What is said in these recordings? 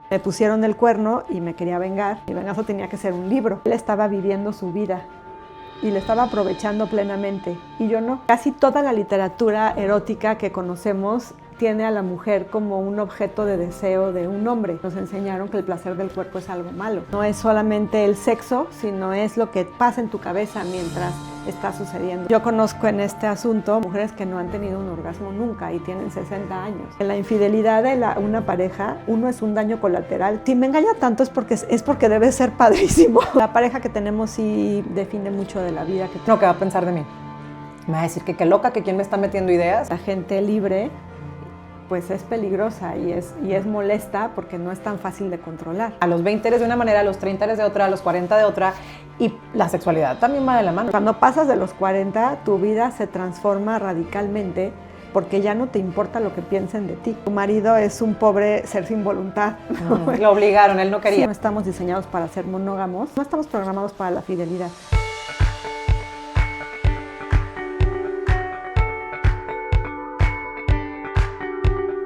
Me pusieron el cuerno y me quería vengar. Mi venganza tenía que ser un libro. Él estaba viviendo su vida y le estaba aprovechando plenamente, y yo no. Casi toda la literatura erótica que conocemos tiene a la mujer como un objeto de deseo de un hombre. Nos enseñaron que el placer del cuerpo es algo malo. No es solamente el sexo, sino es lo que pasa en tu cabeza mientras está sucediendo. Yo conozco en este asunto mujeres que no han tenido un orgasmo nunca y tienen 60 años. En la infidelidad de una pareja, uno es un daño colateral. Si me engaña tanto es porque debe ser padrísimo. La pareja que tenemos sí define mucho de la vida. No, ¿qué va a pensar de mí? Me va a decir que qué loca, que quién me está metiendo ideas. La gente libre pues es peligrosa y es molesta porque no es tan fácil de controlar. A los 20 eres de una manera, a los 30 eres de otra, a los 40 de otra, y la sexualidad también va de la mano. Cuando pasas de los 40, tu vida se transforma radicalmente porque ya no te importa lo que piensen de ti. Tu marido es un pobre ser sin voluntad. Lo obligaron, él no quería. No estamos diseñados para ser monógamos, no estamos programados para la fidelidad.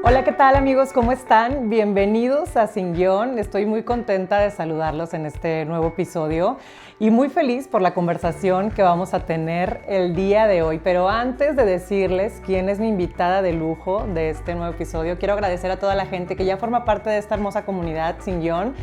Hola, ¿qué tal amigos? ¿Cómo están? Bienvenidos a Sin Guión. Estoy muy contenta de saludarlos en este nuevo episodio y muy feliz por la conversación que vamos a tener el día de hoy. Pero antes de decirles quién es mi invitada de lujo de este nuevo episodio, quiero agradecer a toda la gente que ya forma parte de esta hermosa comunidad Sin Guión,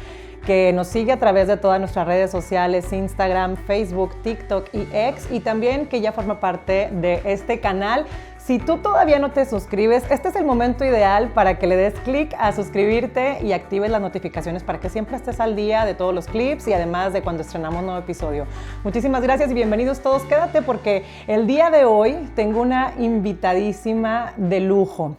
que nos sigue a través de todas nuestras redes sociales, Instagram, Facebook, TikTok y X, y también que ya forma parte de este canal. Si tú todavía no te suscribes, este es el momento ideal para que le des clic a suscribirte y actives las notificaciones para que siempre estés al día de todos los clips y además de cuando estrenamos nuevo episodio. Muchísimas gracias y bienvenidos todos. Quédate porque el día de hoy tengo una invitadísima de lujo.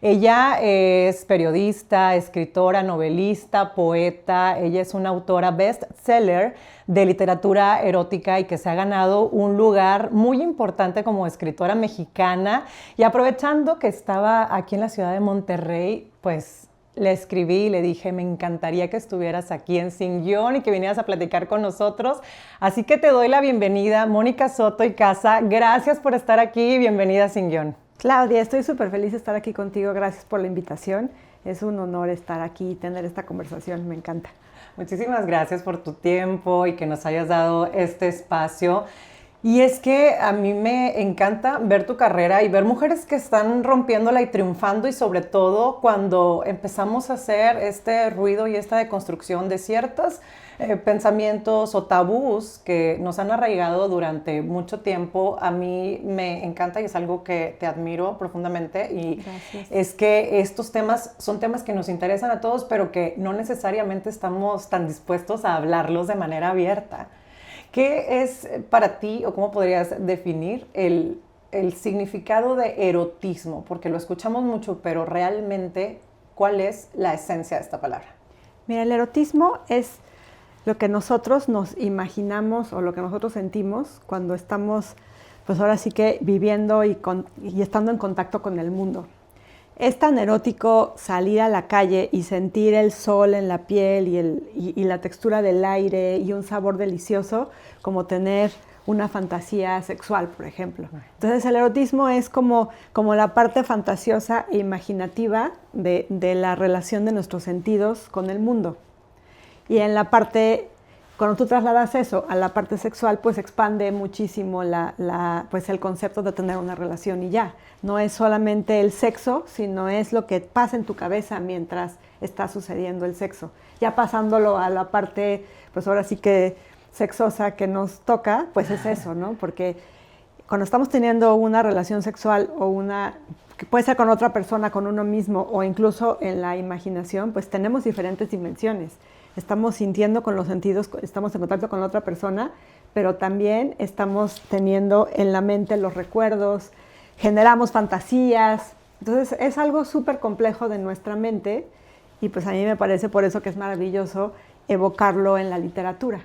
Ella es periodista, escritora, novelista, poeta. Ella es una autora bestseller de literatura erótica y que se ha ganado un lugar muy importante como escritora mexicana. Y aprovechando que estaba aquí en la ciudad de Monterrey, pues le escribí y le dije, me encantaría que estuvieras aquí en Sin Guión y que vinieras a platicar con nosotros. Así que te doy la bienvenida, Mónica Soto y Casa. Gracias por estar aquí y bienvenida a Sin Guión. Claudia, estoy súper feliz de estar aquí contigo. Gracias por la invitación. Es un honor estar aquí y tener esta conversación. Me encanta. Muchísimas gracias por tu tiempo y que nos hayas dado este espacio. Y es que a mí me encanta ver tu carrera y ver mujeres que están rompiéndola y triunfando, y sobre todo cuando empezamos a hacer este ruido y esta deconstrucción de ciertos pensamientos o tabús que nos han arraigado durante mucho tiempo. A mí me encanta y es algo que te admiro profundamente, y gracias. Es que estos temas son temas que nos interesan a todos, pero que no necesariamente estamos tan dispuestos a hablarlos de manera abierta. ¿Qué es para ti, o cómo podrías definir el significado de erotismo? Porque lo escuchamos mucho, pero realmente, ¿cuál es la esencia de esta palabra? Mira, el erotismo es lo que nosotros nos imaginamos o lo que nosotros sentimos cuando estamos, pues ahora sí que viviendo y estando en contacto con el mundo. Es tan erótico salir a la calle y sentir el sol en la piel y la textura del aire y un sabor delicioso como tener una fantasía sexual, por ejemplo. Entonces el erotismo es como la parte fantasiosa e imaginativa de la relación de nuestros sentidos con el mundo. Y en la parte, cuando tú trasladas eso a la parte sexual, pues expande muchísimo pues el concepto de tener una relación y ya. No es solamente el sexo, sino es lo que pasa en tu cabeza mientras está sucediendo el sexo. Ya pasándolo a la parte, pues ahora sí que sexosa que nos toca, pues es eso, ¿no? Porque cuando estamos teniendo una relación sexual que puede ser con otra persona, con uno mismo o incluso en la imaginación, pues tenemos diferentes dimensiones. Estamos sintiendo con los sentidos, estamos en contacto con la otra persona, pero también estamos teniendo en la mente los recuerdos, generamos fantasías. Entonces es algo súper complejo de nuestra mente, y pues a mí me parece por eso que es maravilloso evocarlo en la literatura.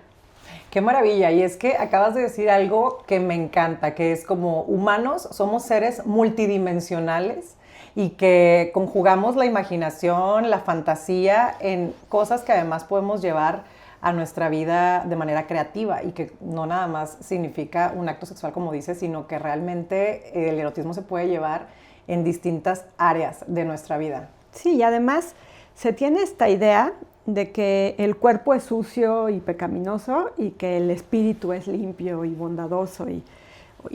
¡Qué maravilla! Y es que acabas de decir algo que me encanta, que es como humanos somos seres multidimensionales y que conjugamos la imaginación, la fantasía en cosas que además podemos llevar a nuestra vida de manera creativa, y que no nada más significa un acto sexual, como dices, sino que realmente el erotismo se puede llevar en distintas áreas de nuestra vida. Sí, y además se tiene esta idea de que el cuerpo es sucio y pecaminoso y que el espíritu es limpio y bondadoso y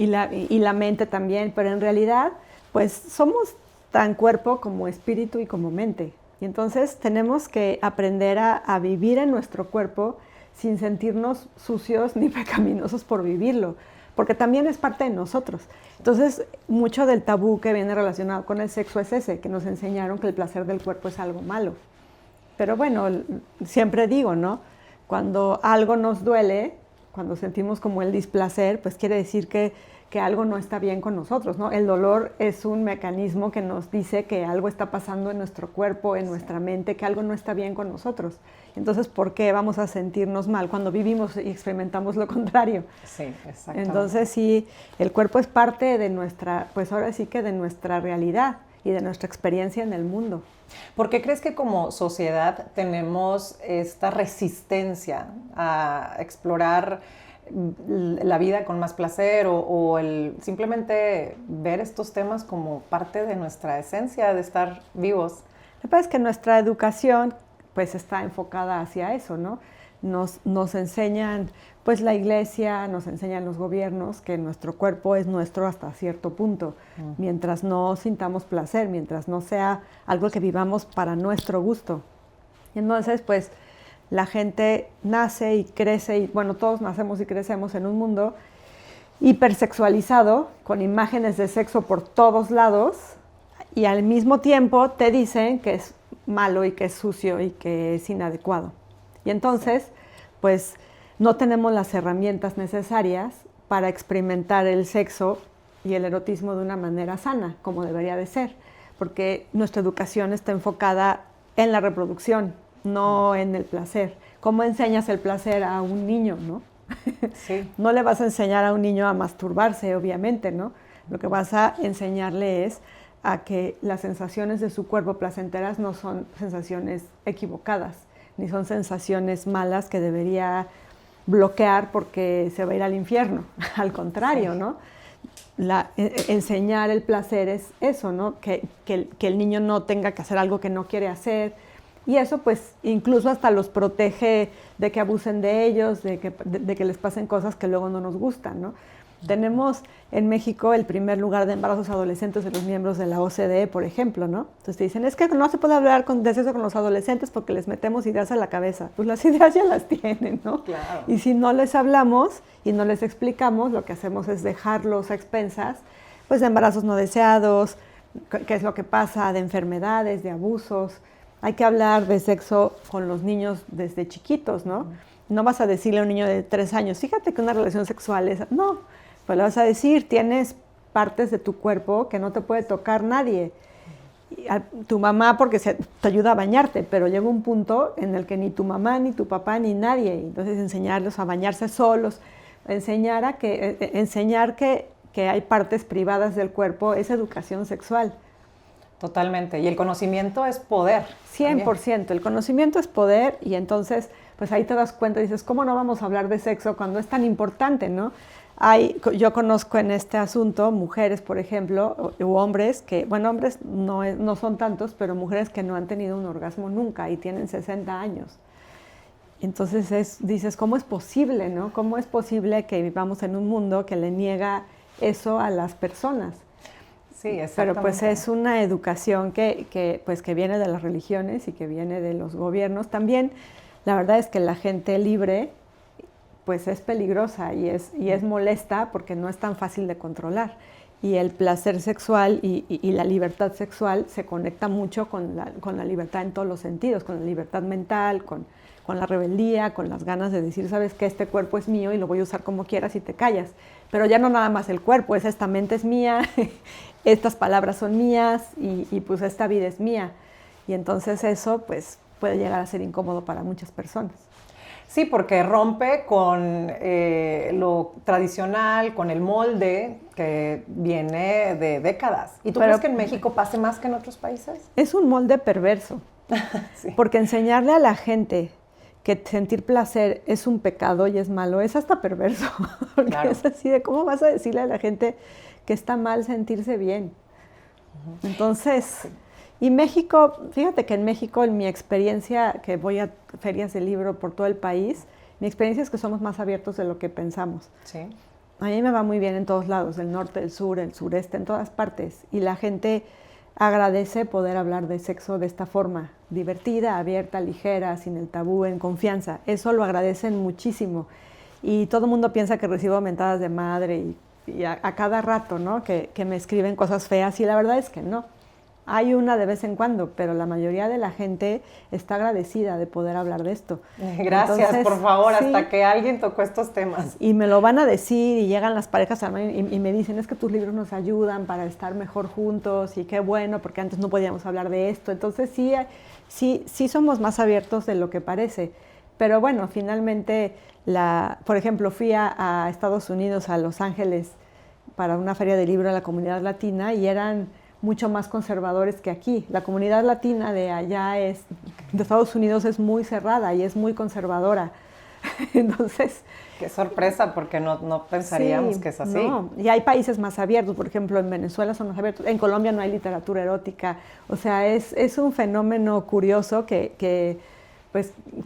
la mente también, pero en realidad pues somos tan cuerpo como espíritu y como mente. Y entonces tenemos que aprender a vivir en nuestro cuerpo sin sentirnos sucios ni pecaminosos por vivirlo, porque también es parte de nosotros. Entonces, mucho del tabú que viene relacionado con el sexo es ese, que nos enseñaron que el placer del cuerpo es algo malo. Pero bueno, siempre digo, ¿no? Cuando algo nos duele, cuando sentimos como el displacer, pues quiere decir que algo no está bien con nosotros, ¿no? El dolor es un mecanismo que nos dice que algo está pasando en nuestro cuerpo, en nuestra mente, que algo no está bien con nosotros. Entonces, ¿por qué vamos a sentirnos mal cuando vivimos y experimentamos lo contrario? Sí, exacto. Entonces, sí, el cuerpo es parte de nuestra, pues ahora sí que de nuestra realidad y de nuestra experiencia en el mundo. ¿Por qué crees que como sociedad tenemos esta resistencia a explorar la vida con más placer o el simplemente ver estos temas como parte de nuestra esencia de estar vivos? Lo que pasa es que nuestra educación pues está enfocada hacia eso, ¿no? Nos enseñan, pues la iglesia, nos enseñan los gobiernos que nuestro cuerpo es nuestro hasta cierto punto, mientras no sintamos placer, mientras no sea algo que vivamos para nuestro gusto. Y entonces, pues, la gente nace y crece, y bueno, todos nacemos y crecemos en un mundo hipersexualizado, con imágenes de sexo por todos lados, y al mismo tiempo te dicen que es malo y que es sucio y que es inadecuado. Y entonces, pues, no tenemos las herramientas necesarias para experimentar el sexo y el erotismo de una manera sana, como debería de ser, porque nuestra educación está enfocada en la reproducción, no en el placer. ¿Cómo enseñas el placer a un niño, no? Sí. No le vas a enseñar a un niño a masturbarse, obviamente, ¿no? Lo que vas a enseñarle es a que las sensaciones de su cuerpo placenteras no son sensaciones equivocadas, ni son sensaciones malas que debería bloquear porque se va a ir al infierno. Al contrario, sí, ¿no? Enseñar el placer es eso, ¿no? Que el niño no tenga que hacer algo que no quiere hacer. Y eso, pues, incluso hasta los protege de que abusen de ellos, de que les pasen cosas que luego no nos gustan, ¿no? Tenemos en México el primer lugar de embarazos adolescentes de los miembros de la OCDE, por ejemplo, ¿no? Entonces te dicen, es que no se puede hablar de sexo con los adolescentes porque les metemos ideas a la cabeza. Pues las ideas ya las tienen, ¿no? Claro. Y si no les hablamos y no les explicamos, lo que hacemos es dejarlos a expensas, pues de embarazos no deseados, qué es lo que pasa, de enfermedades, de abusos. Hay que hablar de sexo con los niños desde chiquitos, ¿no? No vas a decirle a un niño de 3 años, fíjate que una relación sexual es... No, pues le vas a decir, tienes partes de tu cuerpo que no te puede tocar nadie. Tu mamá porque te ayuda a bañarte, pero llega un punto en el que ni tu mamá, ni tu papá, ni nadie. Entonces enseñarlos a bañarse solos, enseñar que hay partes privadas del cuerpo es educación sexual. Totalmente. Y el conocimiento es poder. 100%. También. El conocimiento es poder y entonces, pues ahí te das cuenta y dices, ¿cómo no vamos a hablar de sexo cuando es tan importante, no? Yo conozco en este asunto mujeres, por ejemplo, u hombres que, bueno, hombres no son tantos, pero mujeres que no han tenido un orgasmo nunca y tienen 60 años. Entonces dices, ¿cómo es posible, no? ¿Cómo es posible que vivamos en un mundo que le niega eso a las personas? Sí, exactamente. Pero pues es una educación que viene de las religiones y que viene de los gobiernos. También la verdad es que la gente libre pues es peligrosa y es molesta porque no es tan fácil de controlar. Y el placer sexual y la libertad sexual se conecta mucho con la libertad en todos los sentidos, con la libertad mental, con la rebeldía, con las ganas de decir, sabes que este cuerpo es mío y lo voy a usar como quieras y te callas. Pero ya no nada más el cuerpo, es esta mente es mía, estas palabras son mías y pues esta vida es mía. Y entonces eso pues puede llegar a ser incómodo para muchas personas. Sí, porque rompe con lo tradicional, con el molde que viene de décadas. ¿Y tú crees que en México pase más que en otros países? Es un molde perverso, sí. Porque enseñarle a la gente que sentir placer es un pecado y es malo, es hasta perverso. Porque claro. Es así de, ¿cómo vas a decirle a la gente que está mal sentirse bien? Entonces, Y México, fíjate que en México, en mi experiencia, que voy a ferias de libro por todo el país, mi experiencia es que somos más abiertos de lo que pensamos. Sí. A mí me va muy bien en todos lados, del norte, del sur, el sureste, en todas partes. Y la gente agradece poder hablar de sexo de esta forma, divertida, abierta, ligera, sin el tabú, en confianza. Eso lo agradecen muchísimo. Y todo el mundo piensa que recibo mentadas de madre y a cada rato, ¿no? Que me escriben cosas feas, y la verdad es que no. Hay una de vez en cuando, pero la mayoría de la gente está agradecida de poder hablar de esto. Gracias, entonces, por favor, sí, hasta que alguien tocó estos temas. Y me lo van a decir, y llegan las parejas y me dicen, es que tus libros nos ayudan para estar mejor juntos, y qué bueno, porque antes no podíamos hablar de esto. Entonces sí somos más abiertos de lo que parece. Pero bueno, finalmente, por ejemplo, fui a Estados Unidos, a Los Ángeles, para una feria de libro a la comunidad latina, y eran mucho más conservadores que aquí. La comunidad latina de allá de Estados Unidos es muy cerrada y es muy conservadora. Entonces... Qué sorpresa, porque no pensaríamos que es así. No, y hay países más abiertos, por ejemplo, en Venezuela son más abiertos, en Colombia no hay literatura erótica. O sea, es un fenómeno curioso que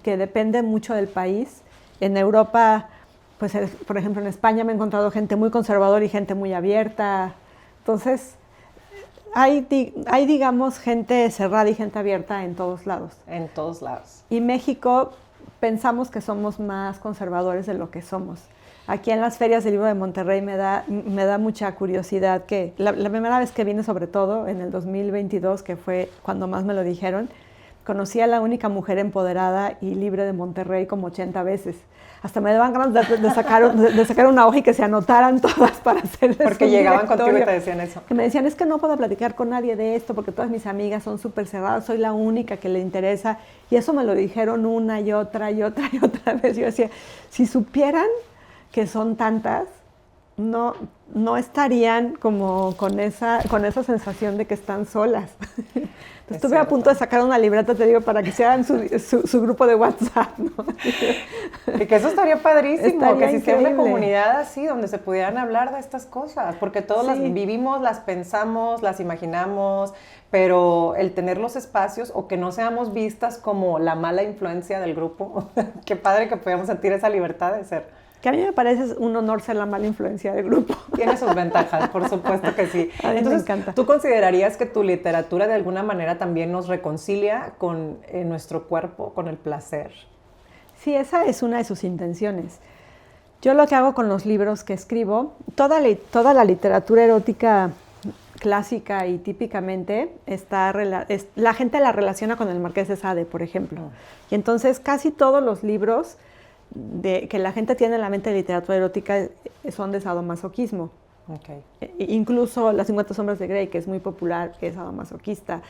depende mucho del país. En Europa, pues, por ejemplo, en España me he encontrado gente muy conservadora y gente muy abierta. Entonces... Hay, digamos, gente cerrada y gente abierta en todos lados. En todos lados. Y México, pensamos que somos más conservadores de lo que somos. Aquí en las ferias del libro de Monterrey me da mucha curiosidad que la primera vez que vine, sobre todo en el 2022, que fue cuando más me lo dijeron, conocí a la única mujer empoderada y libre de Monterrey como 80 veces. Hasta me daban ganas de sacar una hoja y que se anotaran todas para hacer eso. Porque llegaban contigo y te decían eso. Que me decían, es que no puedo platicar con nadie de esto porque todas mis amigas son súper cerradas, soy la única que le interesa. Y eso me lo dijeron una y otra vez. Yo decía, si supieran que son tantas, no estarían como con esa sensación de que están solas. Estuve a punto de sacar una libreta, te digo, para que se hagan su grupo de WhatsApp, ¿no? Y que eso estaría padrísimo, estaría que existiera una increíble. comunidad así, donde se pudieran hablar de estas cosas, porque todos las vivimos, las pensamos, las imaginamos, pero el tener los espacios, o que no seamos vistas como la mala influencia del grupo, qué padre que podamos sentir esa libertad de ser. Que a mí me parece un honor ser la mala influencia del grupo. Tiene sus ventajas, por supuesto que sí. A mí Entonces, me encanta. ¿tú considerarías que tu literatura de alguna manera también nos reconcilia con nuestro cuerpo, con el placer? Sí, esa es una de sus intenciones. Yo lo que hago con los libros que escribo, toda la literatura erótica clásica y típicamente la gente la relaciona con el Marqués de Sade, por ejemplo. Y entonces casi todos los libros que la gente tiene en la mente de literatura erótica son de sadomasoquismo. Okay. Incluso Las 50 sombras de Grey, que es muy popular, que es sadomasoquista.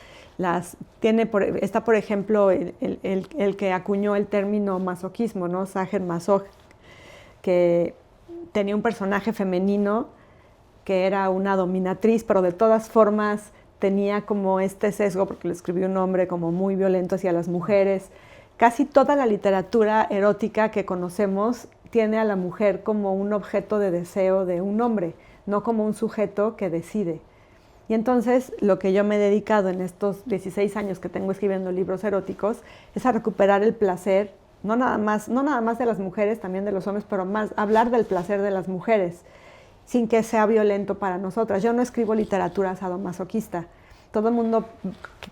Está, por ejemplo, el que acuñó el término masoquismo, ¿no? Sacher Masoch, que tenía un personaje femenino que era una dominatriz, pero de todas formas tenía como este sesgo, porque le escribió un hombre como muy violento hacia las mujeres. Casi toda la literatura erótica que conocemos tiene a la mujer como un objeto de deseo de un hombre, no como un sujeto que decide. Y entonces lo que yo me he dedicado en estos 16 años que tengo escribiendo libros eróticos es a recuperar el placer, no nada más de las mujeres, también de los hombres, pero más hablar del placer de las mujeres, sin que sea violento para nosotras. Yo no escribo literatura sadomasoquista. Todo el mundo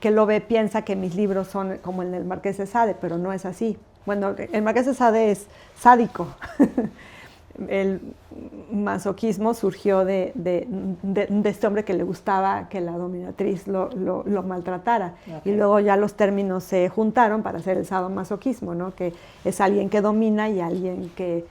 que lo ve piensa que mis libros son como el del Marqués de Sade, pero no es así. Bueno, el Marqués de Sade es sádico. El masoquismo surgió de este hombre que le gustaba que la dominatriz lo maltratara. Okay. Y luego ya los términos se juntaron para hacer el sadomasoquismo, ¿no? Que es alguien que domina y alguien que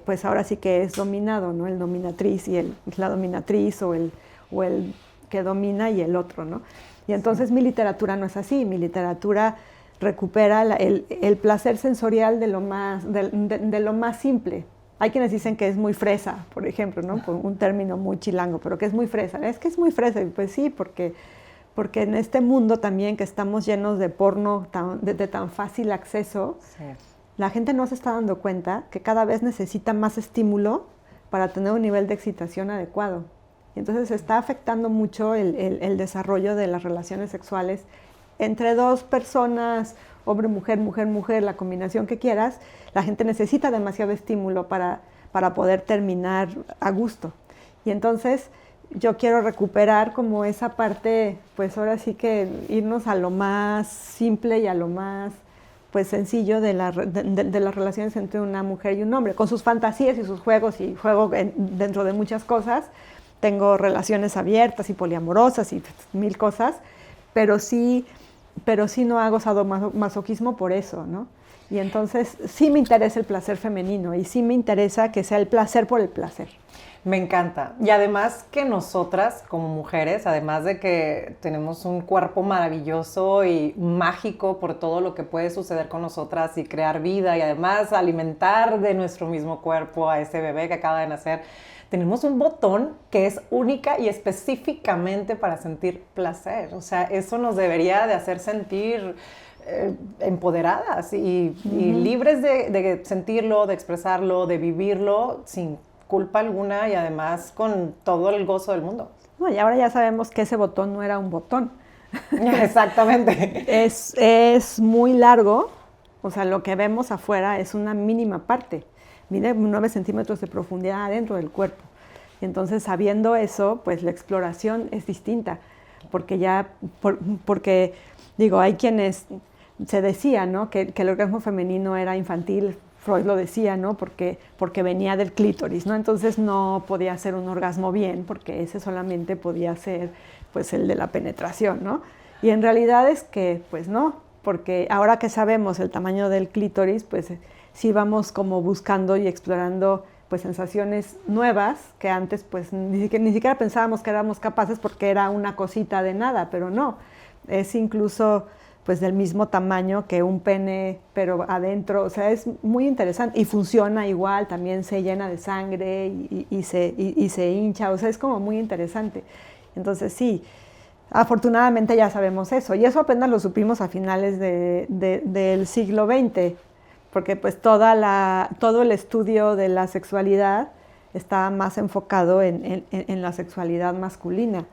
pues ahora sí que es dominado, ¿no? El dominatriz y la dominatriz o el que domina y el otro, ¿no? Y entonces mi literatura no es así. Mi literatura recupera el placer sensorial de lo más simple. Hay quienes dicen que es muy fresa, por ejemplo, ¿no? Por un término muy chilango, pero que es muy fresa. Es que es muy fresa, pues sí, porque en este mundo también que estamos llenos de porno de tan fácil acceso, sí, la gente no se está dando cuenta que cada vez necesita más estímulo para tener un nivel de excitación adecuado. Entonces está afectando mucho el desarrollo de las relaciones sexuales entre dos personas, hombre, mujer, la combinación que quieras. La gente necesita demasiado estímulo para poder terminar a gusto. Y entonces yo quiero recuperar como esa parte, pues ahora sí que irnos a lo más simple y a lo más pues sencillo de las relaciones entre una mujer y un hombre, con sus fantasías y sus juegos, y juego dentro de muchas cosas. Tengo relaciones abiertas y poliamorosas y mil cosas, pero sí no hago sadomasoquismo por eso, ¿no? Y entonces sí me interesa el placer femenino y sí me interesa que sea el placer por el placer. Me encanta. Y además que nosotras, como mujeres, además de que tenemos un cuerpo maravilloso y mágico por todo lo que puede suceder con nosotras y crear vida y además alimentar de nuestro mismo cuerpo a ese bebé que acaba de nacer, tenemos un botón que es única y específicamente para sentir placer. O sea, eso nos debería de hacer sentir empoderadas y libres de sentirlo, de expresarlo, de vivirlo sin culpa alguna y además con todo el gozo del mundo. No, y ahora ya sabemos que ese botón no era un botón. Exactamente. Es muy largo, o sea, lo que vemos afuera es una mínima parte. Mide 9 centímetros de profundidad dentro del cuerpo. Y entonces, sabiendo eso, pues la exploración es distinta. Porque digo, hay quienes se decía, ¿no? que el orgasmo femenino era infantil. Freud lo decía, ¿no? Porque venía del clítoris, ¿no? Entonces no podía ser un orgasmo bien, porque ese solamente podía ser, pues, el de la penetración, ¿no? Y en realidad es que, pues, no, porque ahora que sabemos el tamaño del clítoris, pues, sí vamos como buscando y explorando, pues, sensaciones nuevas que antes, pues, ni siquiera pensábamos que éramos capaces porque era una cosita de nada, pero no, es incluso pues del mismo tamaño que un pene, pero adentro, o sea, es muy interesante y funciona igual, también se llena de sangre y se hincha, o sea, es como muy interesante. Entonces sí, afortunadamente ya sabemos eso, y eso apenas lo supimos a finales del siglo XX, porque pues todo el estudio de la sexualidad está más enfocado en la sexualidad masculina.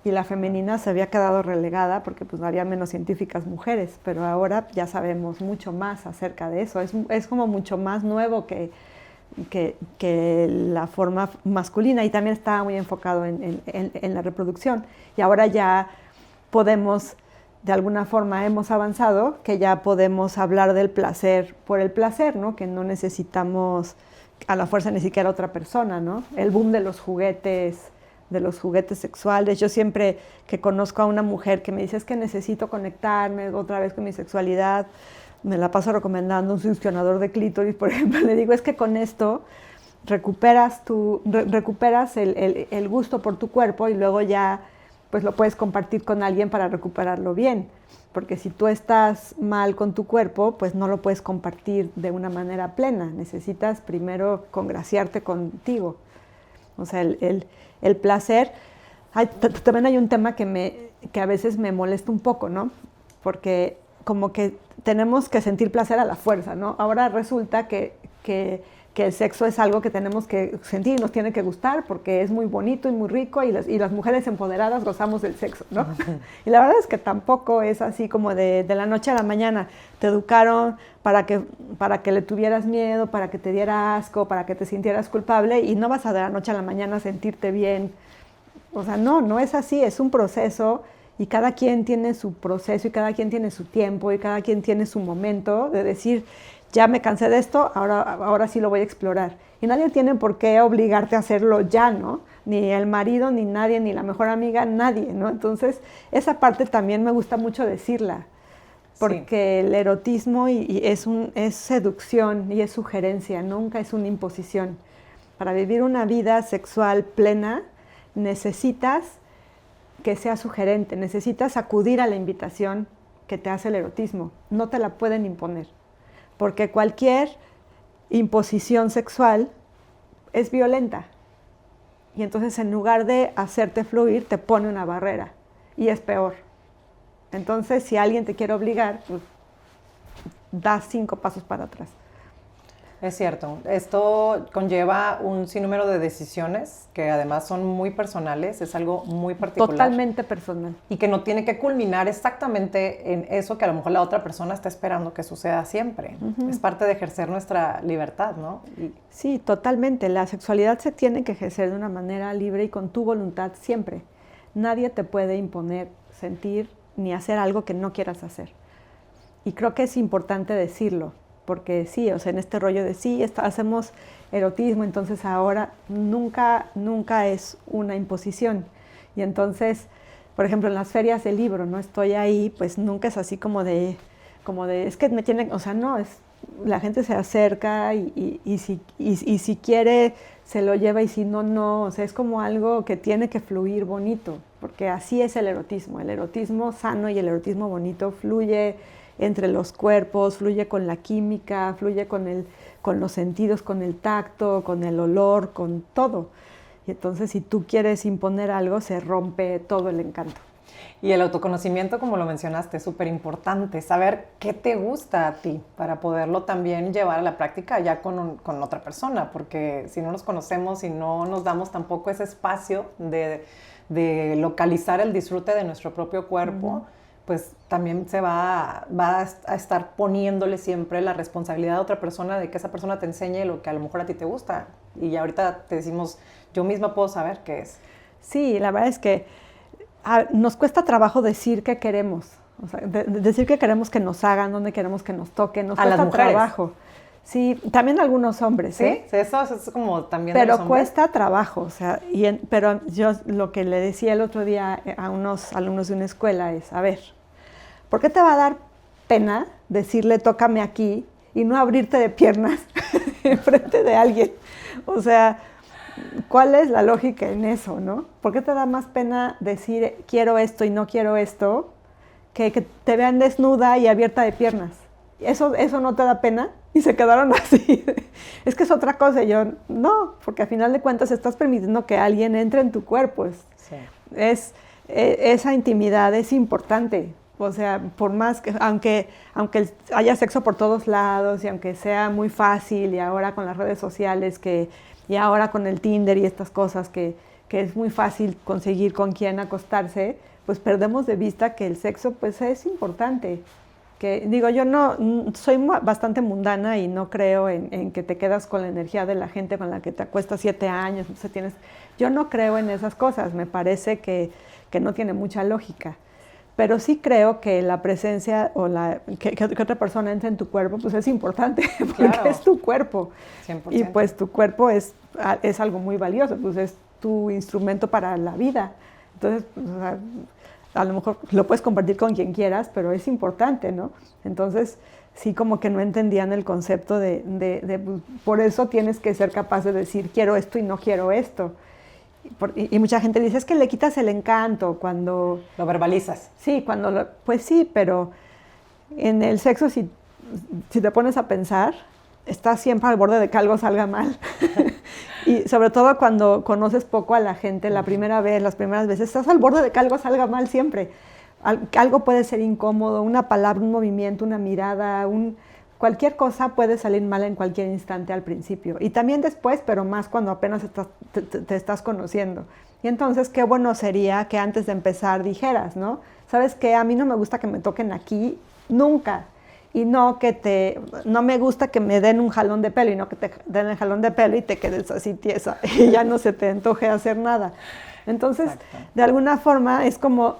Y la femenina se había quedado relegada porque pues había menos científicas mujeres, pero ahora ya sabemos mucho más acerca de eso. Es como mucho más nuevo que la forma masculina, y también estaba muy enfocado en la reproducción. Y ahora ya podemos, de alguna forma hemos avanzado, que ya podemos hablar del placer por el placer, ¿no? Que no necesitamos a la fuerza ni siquiera otra persona, ¿no? El boom de los juguetes sexuales. Yo siempre que conozco a una mujer que me dice es que necesito conectarme otra vez con mi sexualidad, me la paso recomendando un succionador de clítoris, por ejemplo, le digo es que con esto recuperas el gusto por tu cuerpo y luego ya pues lo puedes compartir con alguien para recuperarlo bien, porque si tú estás mal con tu cuerpo, pues no lo puedes compartir de una manera plena, necesitas primero congraciarte contigo. O sea, el placer, también hay un tema que a veces me molesta un poco, ¿no? Porque como que tenemos que sentir placer a la fuerza, ¿no? Ahora resulta que el sexo es algo que tenemos que sentir y nos tiene que gustar porque es muy bonito y muy rico y las mujeres empoderadas gozamos del sexo, ¿no? Y la verdad es que tampoco es así como de la noche a la mañana. Te educaron para que le tuvieras miedo, para que te diera asco, para que te sintieras culpable, y no vas a de la noche a la mañana sentirte bien. O sea, no es así, es un proceso y cada quien tiene su proceso y cada quien tiene su tiempo y cada quien tiene su momento de decir, ya me cansé de esto, ahora sí lo voy a explorar. Y nadie tiene por qué obligarte a hacerlo ya, ¿no? Ni el marido, ni nadie, ni la mejor amiga, nadie, ¿no? Entonces, esa parte también me gusta mucho decirla, porque sí, el erotismo es seducción y es sugerencia, nunca es una imposición. Para vivir una vida sexual plena, necesitas que sea sugerente, necesitas acudir a la invitación que te hace el erotismo, no te la pueden imponer. Porque cualquier imposición sexual es violenta. Y entonces en lugar de hacerte fluir, te pone una barrera. Y es peor. Entonces, si alguien te quiere obligar, pues das 5 pasos para atrás. Es cierto. Esto conlleva un sinnúmero de decisiones que además son muy personales, es algo muy particular. Totalmente personal. Y que no tiene que culminar exactamente en eso que a lo mejor la otra persona está esperando que suceda siempre. Es parte de ejercer nuestra libertad, ¿no? Sí, totalmente. La sexualidad se tiene que ejercer de una manera libre y con tu voluntad siempre. Nadie te puede imponer sentir ni hacer algo que no quieras hacer. Y creo que es importante decirlo. Porque sí, o sea, en este rollo de sí, hacemos erotismo, entonces ahora nunca es una imposición. Y entonces, por ejemplo, en las ferias del libro, ¿no? Estoy ahí, pues nunca es así como de es que me tienen, o sea, no, la gente se acerca y si quiere se lo lleva y si no, no. O sea, es como algo que tiene que fluir bonito, porque así es el erotismo sano y el erotismo bonito fluye entre los cuerpos, fluye con la química, fluye con los sentidos, con el tacto, con el olor, con todo. Y entonces si tú quieres imponer algo, se rompe todo el encanto. Y el autoconocimiento, como lo mencionaste, es súper importante. Saber qué te gusta a ti para poderlo también llevar a la práctica ya con otra persona. Porque si no nos conocemos y no nos damos tampoco ese espacio de localizar el disfrute de nuestro propio cuerpo, pues también se va a estar poniéndole siempre la responsabilidad a otra persona de que esa persona te enseñe lo que a lo mejor a ti te gusta. Y ya ahorita te decimos, yo misma puedo saber qué es. Sí, la verdad es que nos cuesta trabajo decir qué queremos. O sea, decir que queremos que nos hagan, dónde queremos que nos toquen, nos cuesta las mujeres. Trabajo. Sí, también algunos hombres, ¿sí? Eso es como también pero de los hombres. Cuesta trabajo, o sea, pero yo lo que le decía el otro día a unos alumnos de una escuela es, a ver, ¿por qué te va a dar pena decirle tócame aquí y no abrirte de piernas enfrente de alguien? O sea, ¿cuál es la lógica en eso, no? ¿Por qué te da más pena decir quiero esto y no quiero esto que te vean desnuda y abierta de piernas? ¿Eso no te da pena? Y se quedaron así. Es que es otra cosa. Y yo, no, porque al final de cuentas estás permitiendo que alguien entre en tu cuerpo. Esa intimidad es importante. O sea, por más que, aunque haya sexo por todos lados y aunque sea muy fácil y ahora con las redes sociales y ahora con el Tinder y estas cosas que es muy fácil conseguir con quién acostarse, pues perdemos de vista que el sexo pues es importante. Que digo, yo no soy bastante mundana y no creo en que te quedas con la energía de la gente con la que te acuestas 7 años. Entonces yo no creo en esas cosas, me parece que no tiene mucha lógica. Pero sí creo que la presencia o que otra persona entre en tu cuerpo pues es importante, porque claro, es tu cuerpo. 100%. Y pues tu cuerpo es algo muy valioso, pues es tu instrumento para la vida. Entonces, o sea, a lo mejor lo puedes compartir con quien quieras, pero es importante, ¿no? Entonces, sí como que no entendían el concepto por eso tienes que ser capaz de decir quiero esto y no quiero esto. Y mucha gente dice, es que le quitas el encanto cuando... Lo verbalizas. Sí, pues sí, pero en el sexo si te pones a pensar, estás siempre al borde de que algo salga mal. Y sobre todo cuando conoces poco a la gente las primeras veces, estás al borde de que algo salga mal siempre. Algo puede ser incómodo, una palabra, un movimiento, una mirada, cualquier cosa puede salir mal en cualquier instante al principio. Y también después, pero más cuando apenas te estás conociendo. Y entonces, qué bueno sería que antes de empezar dijeras, ¿no? ¿Sabes qué? A mí no me gusta que me toquen aquí, nunca. Y no me gusta que me den un jalón de pelo y no que te den el jalón de pelo y te quedes así tiesa y ya no se te antoje hacer nada. Entonces, exacto, de alguna forma es como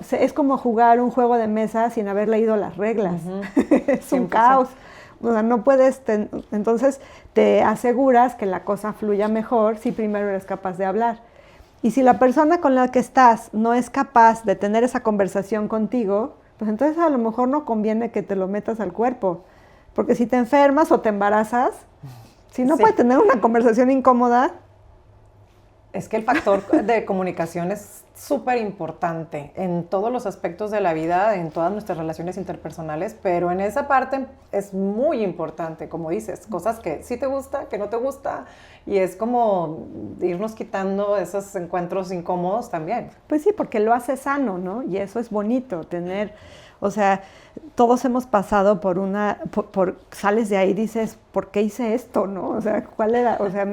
jugar un juego de mesa sin haber leído las reglas. Es un 100%. Caos. O sea, no puedes, entonces te aseguras que la cosa fluya mejor si primero eres capaz de hablar. Y si la persona con la que estás no es capaz de tener esa conversación contigo, pues entonces a lo mejor no conviene que te lo metas al cuerpo. Porque si te enfermas o te embarazas, si no puedes tener una conversación incómoda, Es que el factor de comunicación es súper importante en todos los aspectos de la vida, en todas nuestras relaciones interpersonales, pero en esa parte es muy importante, como dices, cosas que sí te gusta, que no te gusta, y es como irnos quitando esos encuentros incómodos también. Pues sí, porque lo hace sano, ¿no? Y eso es bonito, tener, o sea, todos hemos pasado por sales de ahí y dices, ¿por qué hice esto, no? O sea, ¿cuál era? O sea,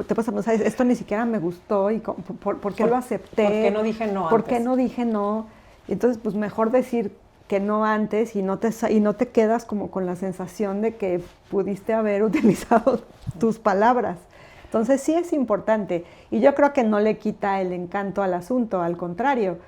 te pasa, o sea, esto ni siquiera me gustó y ¿por qué lo acepté? ¿Por qué no dije no ¿Por antes? qué no dije no? Entonces, pues mejor decir que no antes y no te quedas como con la sensación de que pudiste haber utilizado tus palabras. Entonces sí es importante y yo creo que no le quita el encanto al asunto, al contrario,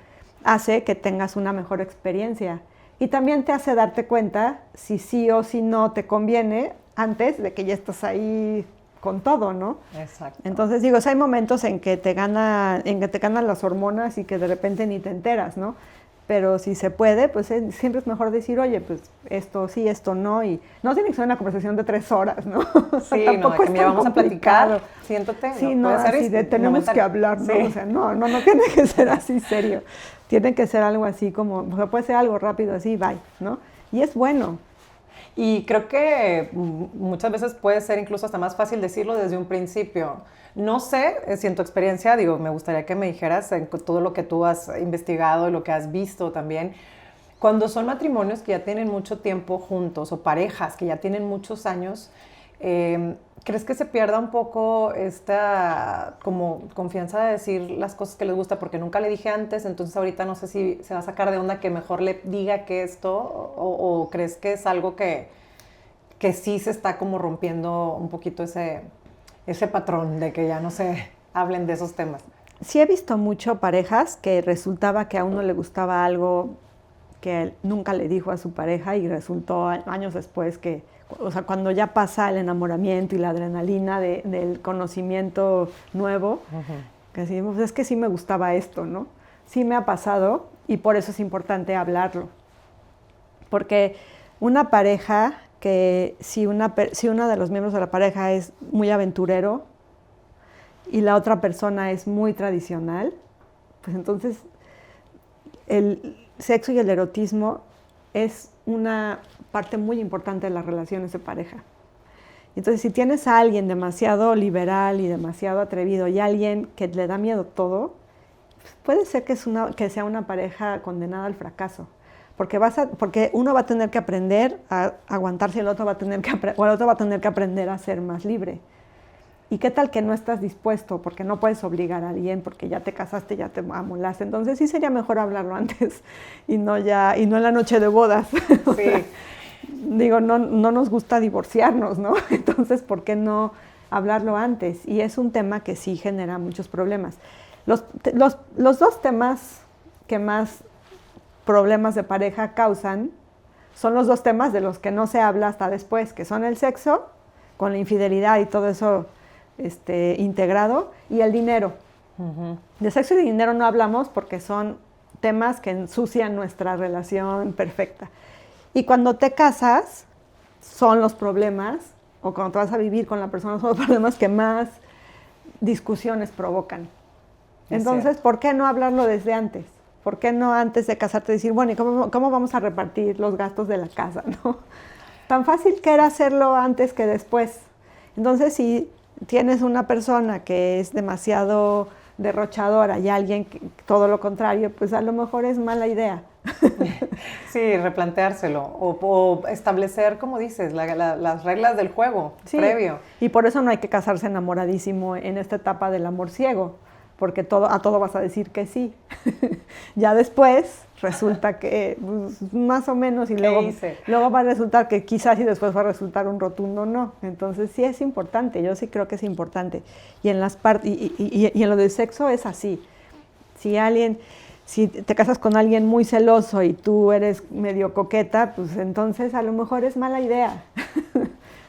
hace que tengas una mejor experiencia y también te hace darte cuenta si sí o si no te conviene antes de que ya estás ahí con todo, ¿no? Exacto. Entonces digo, hay momentos en que te ganan las hormonas y que de repente ni te enteras, ¿no? Pero si se puede, pues siempre es mejor decir, oye, pues esto sí, esto no, y no tiene que ser una conversación de 3 horas, ¿no? Sí, no, de que mira, vamos a platicar, siéntate. Sí, no, así de tenemos que hablar, ¿no? Sí. O sea, no tiene que ser así serio. Tiene que ser algo así como, o sea, puede ser algo rápido así, bye, ¿no? Y es bueno. Y creo que muchas veces puede ser incluso hasta más fácil decirlo desde un principio. No sé si en tu experiencia, digo, me gustaría que me dijeras en todo lo que tú has investigado y lo que has visto también, cuando son matrimonios que ya tienen mucho tiempo juntos o parejas que ya tienen muchos años, ¿crees que se pierda un poco esta como confianza de decir las cosas que les gusta? Porque nunca le dije antes, entonces ahorita no sé si se va a sacar de onda que mejor le diga que esto, o crees que es algo que sí se está como rompiendo un poquito ese patrón de que ya no se hablen de esos temas. Sí he visto mucho parejas que resultaba que a uno le gustaba algo que él nunca le dijo a su pareja y resultó años después que, o sea, cuando ya pasa el enamoramiento y la adrenalina del conocimiento nuevo, que decimos, es que sí me gustaba esto, ¿no? Sí me ha pasado y por eso es importante hablarlo. Porque una pareja que si uno de los miembros de la pareja es muy aventurero y la otra persona es muy tradicional, pues entonces el sexo y el erotismo es una parte muy importante de las relaciones de pareja. Entonces, si tienes a alguien demasiado liberal y demasiado atrevido y alguien que le da miedo todo, puede ser que sea una pareja condenada al fracaso. Porque uno va a tener que aprender a aguantarse y el otro va a tener que aprender a ser más libre. ¿Y qué tal que no estás dispuesto? Porque no puedes obligar a alguien, porque ya te casaste, ya te amolaste. Entonces sí sería mejor hablarlo antes y no en la noche de bodas. Sí. Digo, no nos gusta divorciarnos, ¿no? Entonces, ¿por qué no hablarlo antes? Y es un tema que sí genera muchos problemas. Los 2 temas que más problemas de pareja causan son los 2 temas de los que no se habla hasta después, que son el sexo, con la infidelidad y todo eso integrado, y el dinero. De sexo y de dinero no hablamos porque son temas que ensucian nuestra relación perfecta. Y cuando te casas, son los problemas, o cuando te vas a vivir con la persona, son los problemas que más discusiones provocan. Entonces, ¿por qué no hablarlo desde antes? ¿Por qué no antes de casarte decir, bueno, ¿y cómo vamos a repartir los gastos de la casa, no? Tan fácil que era hacerlo antes que después. Entonces, si tienes una persona que es demasiado derrochadora y alguien que todo lo contrario, pues a lo mejor es mala idea. Sí, replanteárselo o establecer, como dices, las reglas del juego previo. Y por eso no hay que casarse enamoradísimo en esta etapa del amor ciego, porque a todo vas a decir que sí. Ya después resulta que pues, más o menos y luego va a resultar que quizás y después va a resultar un rotundo no. Entonces sí es importante, yo sí creo que es importante. Y en en lo del sexo es así. Si te casas con alguien muy celoso y tú eres medio coqueta, pues entonces a lo mejor es mala idea.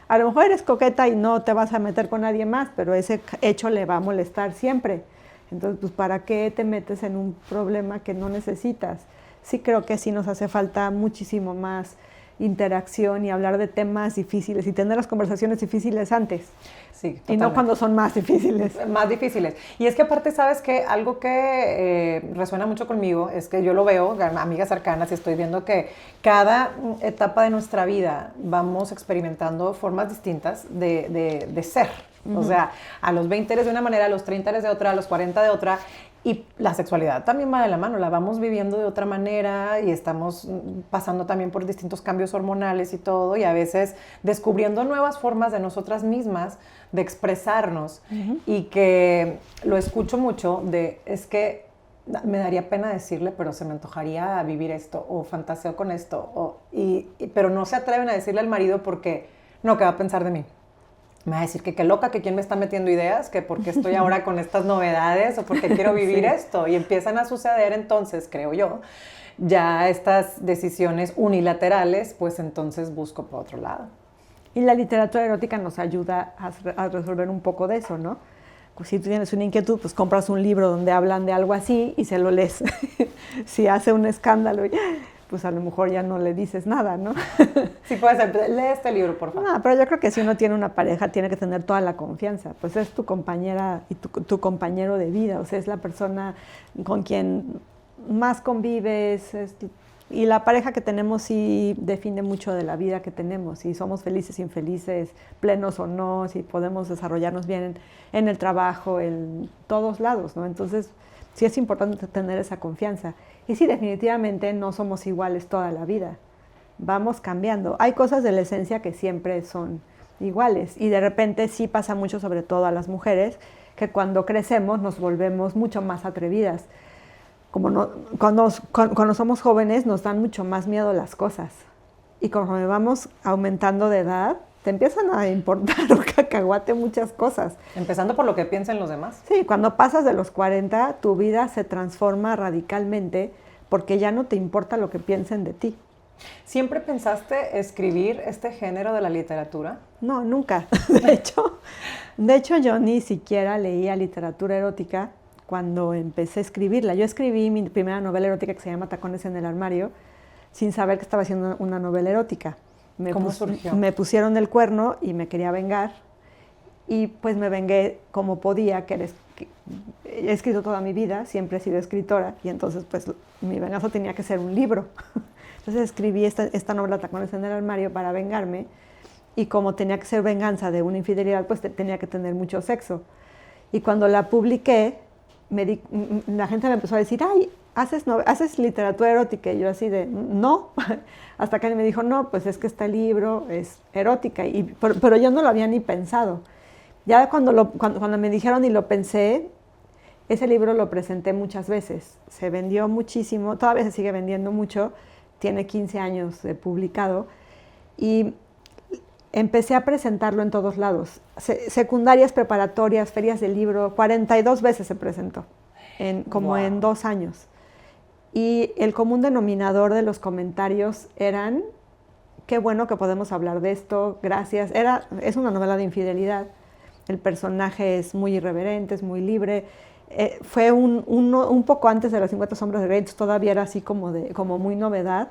A lo mejor eres coqueta y no te vas a meter con nadie más, pero ese hecho le va a molestar siempre. Entonces, pues, ¿para qué te metes en un problema que no necesitas? Sí creo que sí nos hace falta muchísimo más interacción y hablar de temas difíciles y tener las conversaciones difíciles antes. Sí, totalmente. Y no cuando son más difíciles. Más difíciles. Y es que aparte, ¿sabes qué? Algo que resuena mucho conmigo es que yo lo veo, amigas cercanas, y estoy viendo que cada etapa de nuestra vida vamos experimentando formas distintas de ser. O sea, a los 20 eres de una manera, a los 30 eres de otra, a los 40 de otra. Y la sexualidad también va de la mano, la vamos viviendo de otra manera y estamos pasando también por distintos cambios hormonales y todo, y a veces descubriendo nuevas formas de nosotras mismas de expresarnos. Y que lo escucho mucho es que me daría pena decirle, pero se me antojaría vivir esto, o fantaseo con esto, pero no se atreven a decirle al marido porque, no, ¿qué va a pensar de mí? Me va a decir que qué loca, que quién me está metiendo ideas, que por qué estoy ahora con estas novedades o porque quiero vivir esto. Y empiezan a suceder entonces, creo yo, ya estas decisiones unilaterales, pues entonces busco por otro lado. Y la literatura erótica nos ayuda a resolver un poco de eso, ¿no? Pues si tú tienes una inquietud, pues compras un libro donde hablan de algo así y se lo lees. Si hace un escándalo, pues a lo mejor ya no le dices nada, ¿no? Sí, puede ser, lee este libro, por favor. No, pero yo creo que si uno tiene una pareja, tiene que tener toda la confianza. Pues es tu compañera y tu compañero de vida, o sea, es la persona con quien más convives. Y la pareja que tenemos sí define mucho de la vida que tenemos, si somos felices, infelices, plenos o no, si podemos desarrollarnos bien en el trabajo, en todos lados, ¿no? Entonces, sí es importante tener esa confianza. Y sí, definitivamente no somos iguales toda la vida. Vamos cambiando. Hay cosas de la esencia que siempre son iguales. Y de repente sí pasa mucho, sobre todo a las mujeres, que cuando crecemos nos volvemos mucho más atrevidas. Cuando somos jóvenes nos dan mucho más miedo las cosas. Y conforme vamos aumentando de edad, te empiezan a importar un cacahuate muchas cosas. Empezando por lo que piensan los demás. Sí, cuando pasas de los 40, tu vida se transforma radicalmente porque ya no te importa lo que piensen de ti. ¿Siempre pensaste escribir este género de la literatura? No, nunca. De hecho, yo ni siquiera leía literatura erótica cuando empecé a escribirla. Yo escribí mi primera novela erótica que se llama Tacones en el armario, sin saber que estaba haciendo una novela erótica. ¿Cómo surgió? Me pusieron el cuerno y me quería vengar. Y pues me vengué como podía, que he escrito toda mi vida, siempre he sido escritora, y entonces pues mi venganza tenía que ser un libro. Entonces escribí esta novela Tacones en el armario para vengarme, y como tenía que ser venganza de una infidelidad, pues tenía que tener mucho sexo. Y cuando la publiqué, la gente me empezó a decir, ay, ¿haces literatura erótica? Y yo así de, no, hasta que él me dijo, no, pues es que este libro es erótica, pero yo no lo había ni pensado. Ya cuando me dijeron y lo pensé, ese libro lo presenté muchas veces, se vendió muchísimo, todavía se sigue vendiendo mucho, tiene 15 años publicado, y empecé a presentarlo en todos lados, secundarias, preparatorias, ferias del libro, 42 veces se presentó, como en 2 años. Y el común denominador de los comentarios eran, qué bueno que podemos hablar de esto, gracias. Es una novela de infidelidad, el personaje es muy irreverente, es muy libre. Fue un poco antes de Las 50 sombras de Grey, todavía era así como muy novedad,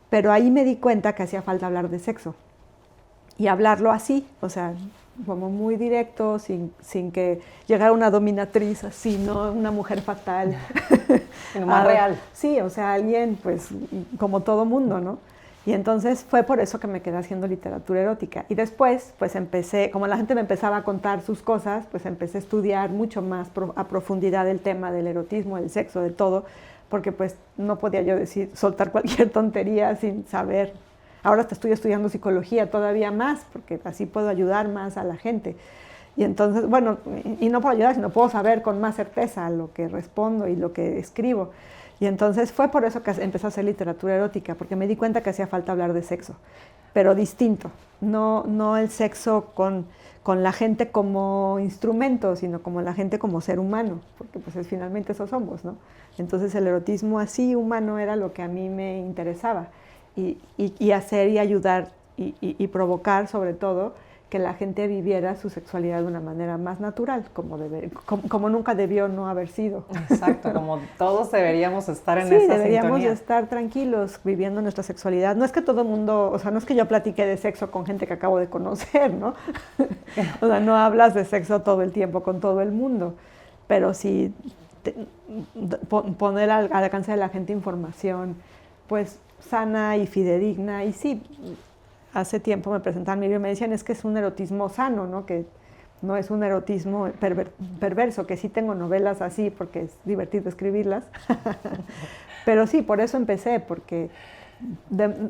pero ahí me di cuenta que hacía falta hablar de sexo. Y hablarlo así, o sea, como muy directo, sin que llegara una dominatriz así, ¿no? Una mujer fatal. Sino más real. Sí, o sea, alguien, pues, como todo mundo, ¿no? Y entonces fue por eso que me quedé haciendo literatura erótica. Y después, pues empecé, como la gente me empezaba a contar sus cosas, pues empecé a estudiar mucho más a profundidad el tema del erotismo, del sexo, de todo, porque pues no podía yo soltar cualquier tontería sin saber. Ahora estoy estudiando psicología todavía más, porque así puedo ayudar más a la gente. Y entonces, bueno, y no puedo ayudar, sino puedo saber con más certeza lo que respondo y lo que escribo. Y entonces fue por eso que empecé a hacer literatura erótica, porque me di cuenta que hacía falta hablar de sexo, pero distinto. No el sexo con la gente como instrumento, sino como la gente como ser humano, porque pues finalmente eso somos, ¿no? Entonces el erotismo así humano era lo que a mí me interesaba. Y hacer y ayudar y provocar sobre todo que la gente viviera su sexualidad de una manera más natural, como nunca debió no haber sido. Exacto, como todos deberíamos estar en esa sintonía. Sí, deberíamos estar tranquilos viviendo nuestra sexualidad. No es que todo el mundo, o sea, no es que yo platique de sexo con gente que acabo de conocer, ¿no? O sea, no hablas de sexo todo el tiempo con todo el mundo, pero sí poner al alcance de la gente información, pues sana y fidedigna, y sí. Hace tiempo me presentaban mi libro y me decían, es que es un erotismo sano, ¿no? Que no es un erotismo perverso, que sí tengo novelas así porque es divertido escribirlas. Pero sí, por eso empecé, porque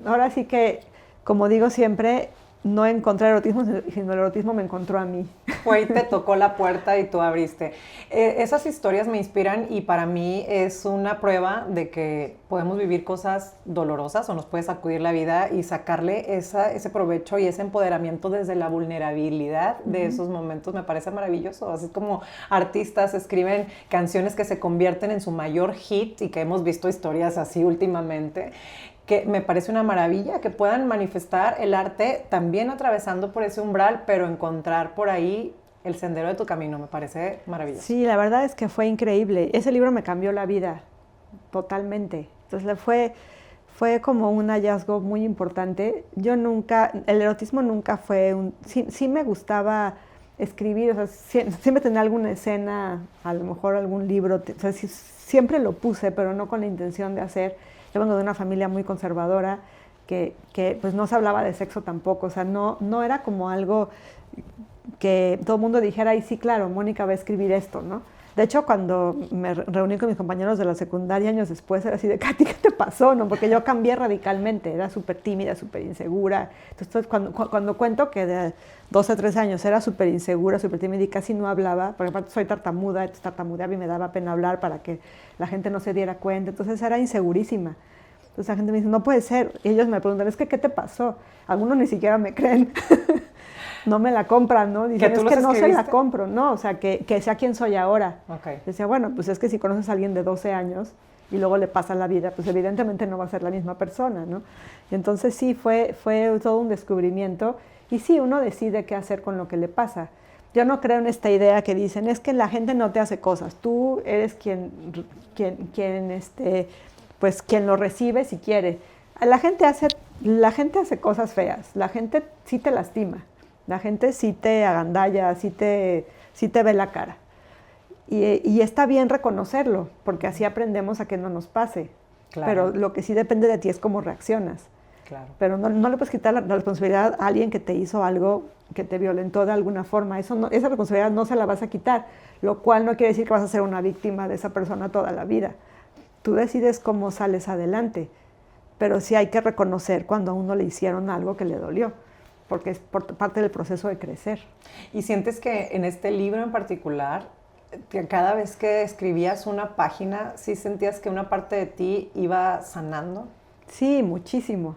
ahora sí que, como digo siempre, no encontré erotismo, sino el erotismo me encontró a mí. Fue y te tocó la puerta y tú abriste. Esas historias me inspiran y para mí es una prueba de que podemos vivir cosas dolorosas o nos puede sacudir la vida y sacarle ese provecho y ese empoderamiento desde la vulnerabilidad de esos momentos. Me parece maravilloso. Así como artistas escriben canciones que se convierten en su mayor hit y que hemos visto historias así últimamente, que me parece una maravilla que puedan manifestar el arte también atravesando por ese umbral, pero encontrar por ahí el sendero de tu camino. Me parece maravilloso. Sí, la verdad es que fue increíble. Ese libro me cambió la vida totalmente. Entonces fue como un hallazgo muy importante. El erotismo nunca fue sí me gustaba escribir, o sea, siempre tenía alguna escena, a lo mejor algún libro, o sea, siempre lo puse, pero no con la intención de hacer. Yo vengo de una familia muy conservadora que pues no se hablaba de sexo tampoco, o sea, no era como algo que todo el mundo dijera, ay sí, claro, Mónica va a escribir esto, ¿no? De hecho, cuando me reuní con mis compañeros de la secundaria años después, era así de, Katy, ¿qué te pasó? ¿No? Porque yo cambié radicalmente, era súper tímida, súper insegura. Entonces, cuando cuento que de 12 a 13 años era súper insegura, súper tímida y casi no hablaba, porque aparte soy tartamuda, entonces tartamudeaba y me daba pena hablar para que la gente no se diera cuenta, entonces era insegurísima. Entonces la gente me dice, no puede ser. Y ellos me preguntan, es que, ¿qué te pasó? Algunos ni siquiera me creen. No me la compran, ¿no? Dicen, es que no se la compro, ¿no? O sea, que sea quien soy ahora. Okay. Decía, bueno, pues es que si conoces a alguien de 12 años y luego le pasa la vida, pues evidentemente no va a ser la misma persona, ¿no? Y entonces sí, fue todo un descubrimiento. Y sí, uno decide qué hacer con lo que le pasa. Yo no creo en esta idea que dicen, es que la gente no te hace cosas, tú eres quien lo recibe si quiere. La gente hace cosas feas, la gente sí te lastima. La gente sí te agandalla, sí te ve la cara. Y está bien reconocerlo, porque así aprendemos a que no nos pase. Claro. Pero lo que sí depende de ti es cómo reaccionas. Claro. Pero no le puedes quitar la responsabilidad a alguien que te hizo algo, que te violentó de alguna forma. Esa responsabilidad no se la vas a quitar, lo cual no quiere decir que vas a ser una víctima de esa persona toda la vida. Tú decides cómo sales adelante, pero sí hay que reconocer cuando a uno le hicieron algo que le dolió, porque es parte del proceso de crecer. ¿Y sientes que en este libro en particular, que cada vez que escribías una página, sí sentías que una parte de ti iba sanando? Sí, muchísimo.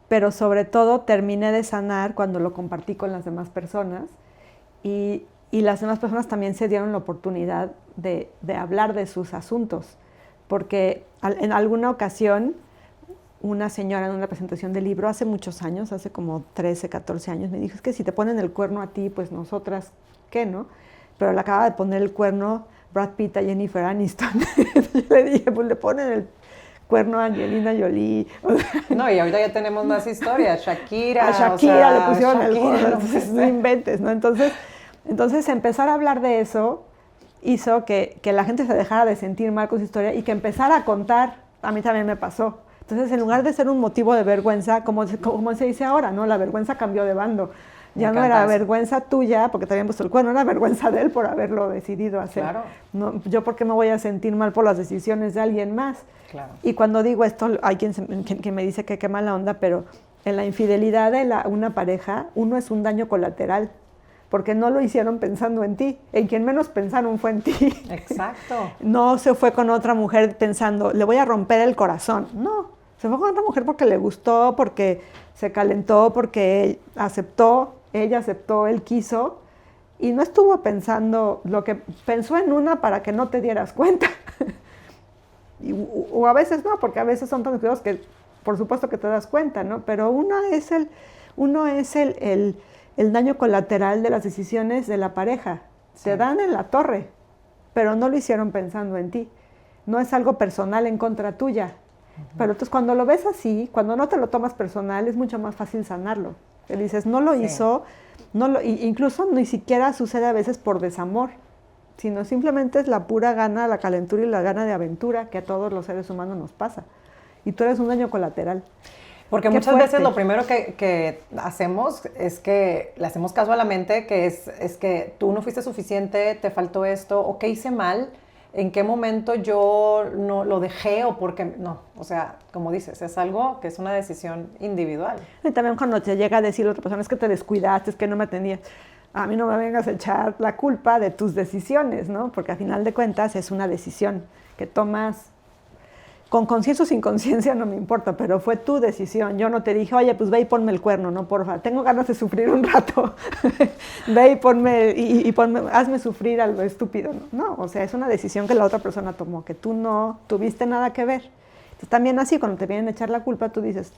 Pero sobre todo terminé de sanar cuando lo compartí con las demás personas y las demás personas también se dieron la oportunidad de hablar de sus asuntos, porque en alguna ocasión una señora en una presentación del libro hace muchos años, hace como 13, 14 años, me dijo, es que si te ponen el cuerno a ti, pues nosotras, ¿qué, no? Pero le acaba de poner el cuerno Brad Pitt a Jennifer Aniston. Yo le dije, pues le ponen el cuerno a Angelina Jolie. O sea, no, y ahorita ya tenemos más historias. Shakira. A Shakira le pusieron el cuerno, entonces no inventes, ¿no? Entonces empezar a hablar de eso hizo que la gente se dejara de sentir mal con su historia y que empezara a contar. A mí también me pasó. Entonces, en lugar de ser un motivo de vergüenza, como se dice ahora, ¿no? La vergüenza cambió de bando. Ya no era vergüenza tuya, porque te habían puesto el cuerno, era vergüenza de él por haberlo decidido hacer. Claro. No, yo, ¿por qué me voy a sentir mal por las decisiones de alguien más? Claro. Y cuando digo esto, hay quien me dice que qué mala onda, pero en la infidelidad de una pareja, uno es un daño colateral, porque no lo hicieron pensando en ti. En quien menos pensaron fue en ti. Exacto. No se fue con otra mujer pensando, le voy a romper el corazón. No, se fue con otra mujer porque le gustó, porque se calentó, porque ella aceptó, él quiso, y no estuvo pensando lo que pensó en una para que no te dieras cuenta. O a veces no, porque a veces son tan cuidados que por supuesto que te das cuenta, ¿no? Pero uno es el el daño colateral de las decisiones de la pareja. Sí. Te dan en la torre, pero no lo hicieron pensando en ti. No es algo personal en contra tuya. Pero entonces cuando lo ves así, cuando no te lo tomas personal, es mucho más fácil sanarlo. Te dices, no lo hizo, incluso ni siquiera sucede a veces por desamor, sino simplemente es la pura gana, la calentura y la gana de aventura que a todos los seres humanos nos pasa. Y tú eres un daño colateral. Porque muchas veces lo primero que hacemos es que le hacemos caso a la mente, que es que tú no fuiste suficiente, te faltó esto, o qué hice mal, en qué momento yo no lo dejé o porque no. O sea, como dices, es algo que es una decisión individual. Y también cuando te llega a decir a otra persona, es que te descuidaste, es que no me atendías. A mí no me vengas a echar la culpa de tus decisiones, ¿no? Porque al final de cuentas es una decisión que tomas con conciencia o sin conciencia, no me importa, pero fue tu decisión. Yo no te dije, oye, pues ve y ponme el cuerno, no, porfa, tengo ganas de sufrir un rato. Ve y ponme, hazme sufrir algo estúpido. No, o sea, es una decisión que la otra persona tomó, que tú no tuviste nada que ver. Entonces, también así, cuando te vienen a echar la culpa, tú dices,